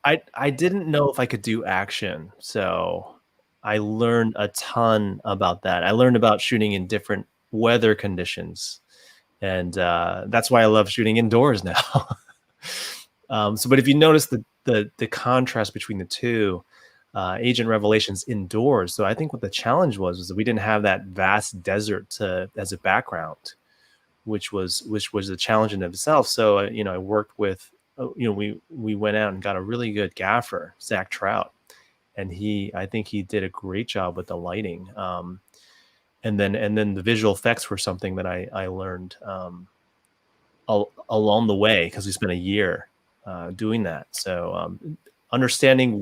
I didn't know if I could do action, so I learned a ton about that. I learned about shooting in different weather conditions, and that's why I love shooting indoors now. But if you notice the contrast between the two, Agent Revelation's indoors. So I think what the challenge was that we didn't have that vast desert as a background, which was a challenge in itself. So I worked with. We went out and got a really good gaffer, Zach Trout, and I think he did a great job with the lighting. And then the visual effects were something that I learned along the way, because we spent a year doing that. So understanding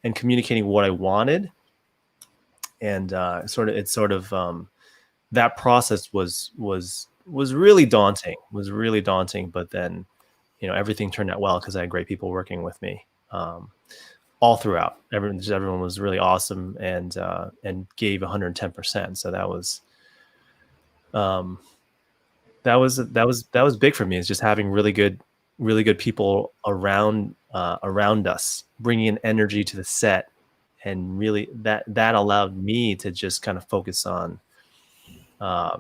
and communicating what I wanted, and that process was really daunting. But then everything turned out well because I had great people working with me all throughout. Everyone was really awesome and gave 110%. So that was big for me. Is just having really good people around us, bringing in energy to the set, really that allowed me to just kind of focus on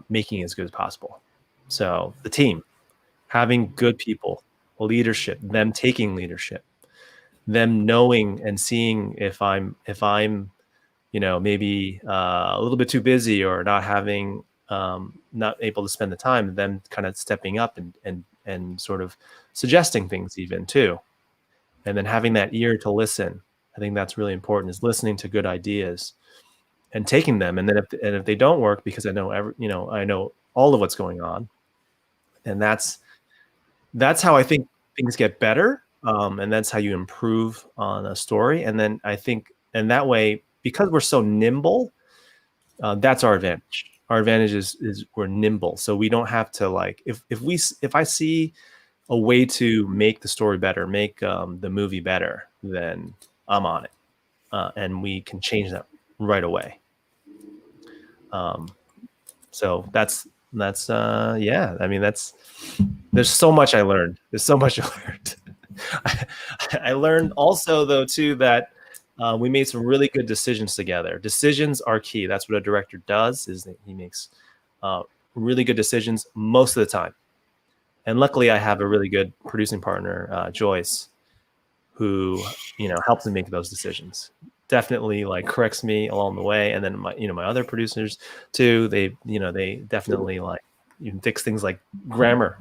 making it as good as possible. So the team, having good people, leadership, them taking leadership, them knowing and seeing if I'm maybe a little bit too busy or not having not able to spend the time, them kind of stepping up and sort of suggesting things even too, and then having that ear to listen. I think that's really important, is listening to good ideas and taking them. And then if they don't work, because I know I know all of what's going on, and that's how I think things get better. And that's how you improve on a story. And then I think, and that way, because we're so nimble, that's our advantage. Our advantage is we're nimble. So we don't have to if I see a way to make the story better, make the movie better, then I'm on it. And we can change that right away. So that's yeah. I mean, there's so much I learned. I learned also though too that we made some really good decisions together. Decisions are key. That's what a director does, is that he makes really good decisions most of the time. And luckily I have a really good producing partner, Joyce, who, helps me make those decisions. Definitely corrects me along the way. And then my other producers too, they definitely even fix things like grammar,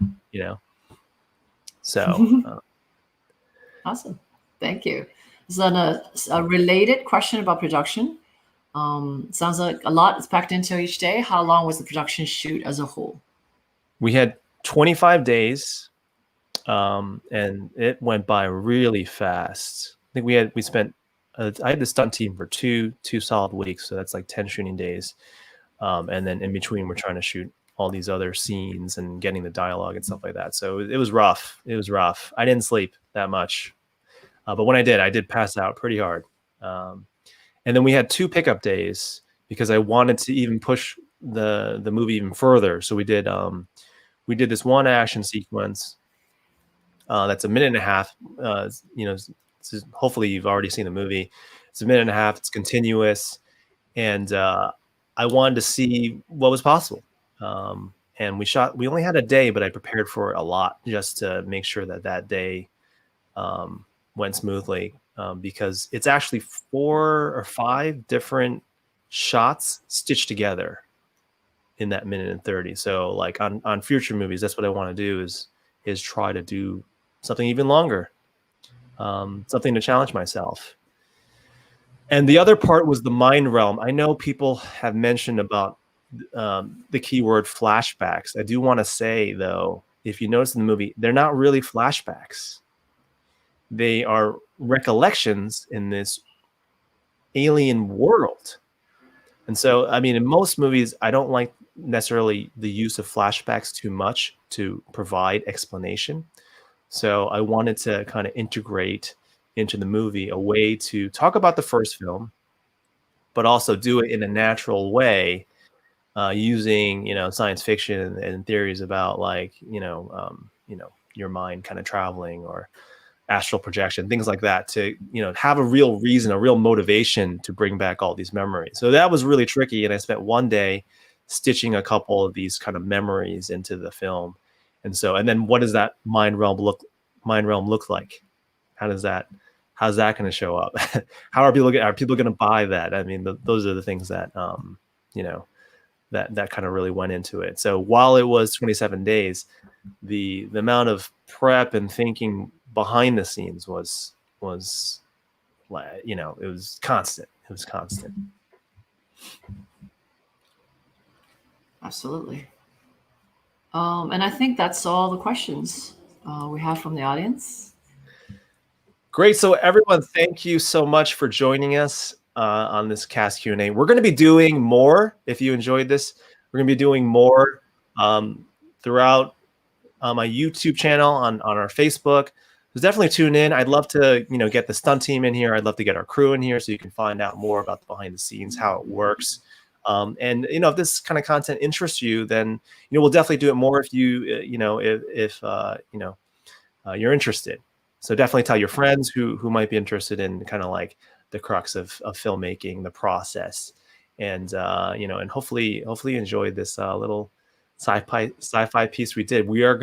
So Awesome. Thank you. So a related question about production. Sounds like a lot is packed into each day. How long was the production shoot as a whole? We had 25 days, and it went by really fast. I think we spent. I had the stunt team for two solid weeks, so that's 10 shooting days, and then in between we're trying to shoot all these other scenes and getting the dialogue and stuff like that. So it was rough. I didn't sleep that much, but when I did pass out pretty hard. And then we had 2 pickup days because I wanted to even push the movie even further. So we did this one action sequence that's a minute and a half. Hopefully you've already seen the movie. It's a minute and a half. It's continuous, and I wanted to see what was possible. And we only had a day, but I prepared for it a lot just to make sure that day went smoothly, because it's actually 4 or 5 different shots stitched together in that minute and 30. So on future movies, that's what I want to do is try to do something even longer, something to challenge myself. And the other part was the mind realm. I know people have mentioned about the keyword flashbacks. I do want to say, though, if you notice in the movie, they're not really flashbacks. They are recollections in this alien world. And so, I mean, in most movies, I don't like necessarily the use of flashbacks too much to provide explanation. So I wanted to kind of integrate into the movie a way to talk about the first film, but also do it in a natural way, using science fiction and theories about your mind kind of traveling or astral projection, things like that, to have a real reason, a real motivation to bring back all these memories. So that was really tricky, and I spent one day stitching a couple of these kind of memories into the film. And then what does that mind realm look like? How's that going to show up? How are people going to buy that? I mean, those are the things that that kind of really went into it. So while it was 27 days, the amount of prep and thinking behind the scenes was it was constant. Absolutely. And I think that's all the questions we have from the audience. Great. So everyone, thank you so much for joining us on this cast Q&A. We're going to be doing more. If you enjoyed this, we're going to be doing more throughout my YouTube channel, on our Facebook. So definitely tune in. I'd love to get the stunt team in here. I'd love to get our crew in here so you can find out more about the behind the scenes, how it works. And if this kind of content interests you, then we'll definitely do it more if you're interested. So definitely tell your friends who might be interested in kind of the crux of filmmaking, the process, and you know, and hopefully you enjoyed this little sci-fi piece we did. We're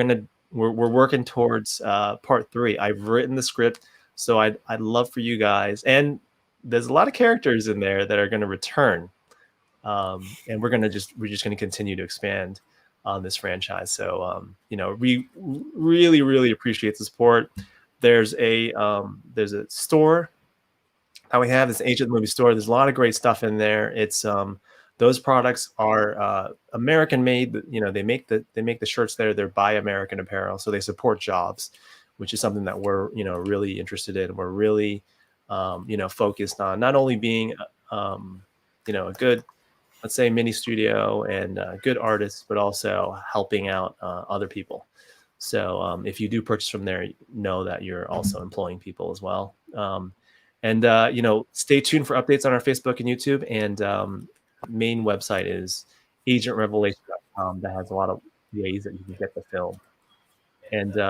working towards part 3. I've written the script, so I'd love for you guys, and there's a lot of characters in there that are going to return, and we're just going to continue to expand on this franchise. So you know, we really appreciate the support. There's a store that we have, this Agent Movie Store. There's a lot of great stuff in there. It's those products are American made. You know, they make the shirts there. They're Buy American Apparel, so they support jobs, which is something that we're, you know, really interested in. We're really you know, focused on not only being you know, a good, let's say, mini studio and good artists, but also helping out other people. So if you do purchase from there, know that you're also employing people as well. And you know, stay tuned for updates on our Facebook and YouTube. And main website is agentrevelation.com. That has a lot of ways that you can get the film. And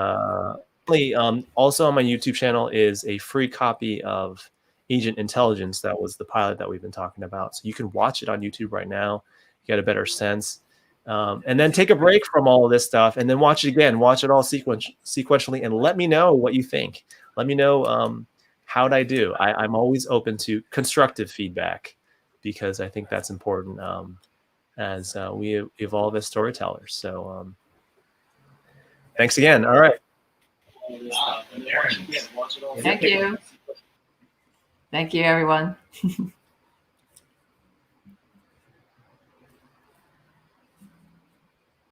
also on my YouTube channel is a free copy of Agent Intelligence. That was the pilot that we've been talking about. So you can watch it on YouTube right now, get a better sense. And then take a break from all of this stuff and then watch it again. Watch it all sequentially and let me know what you think. Let me know how'd I do. I'm always open to constructive feedback because I think that's important as we evolve as storytellers. So thanks again. All right. Thank you. Thank you, everyone.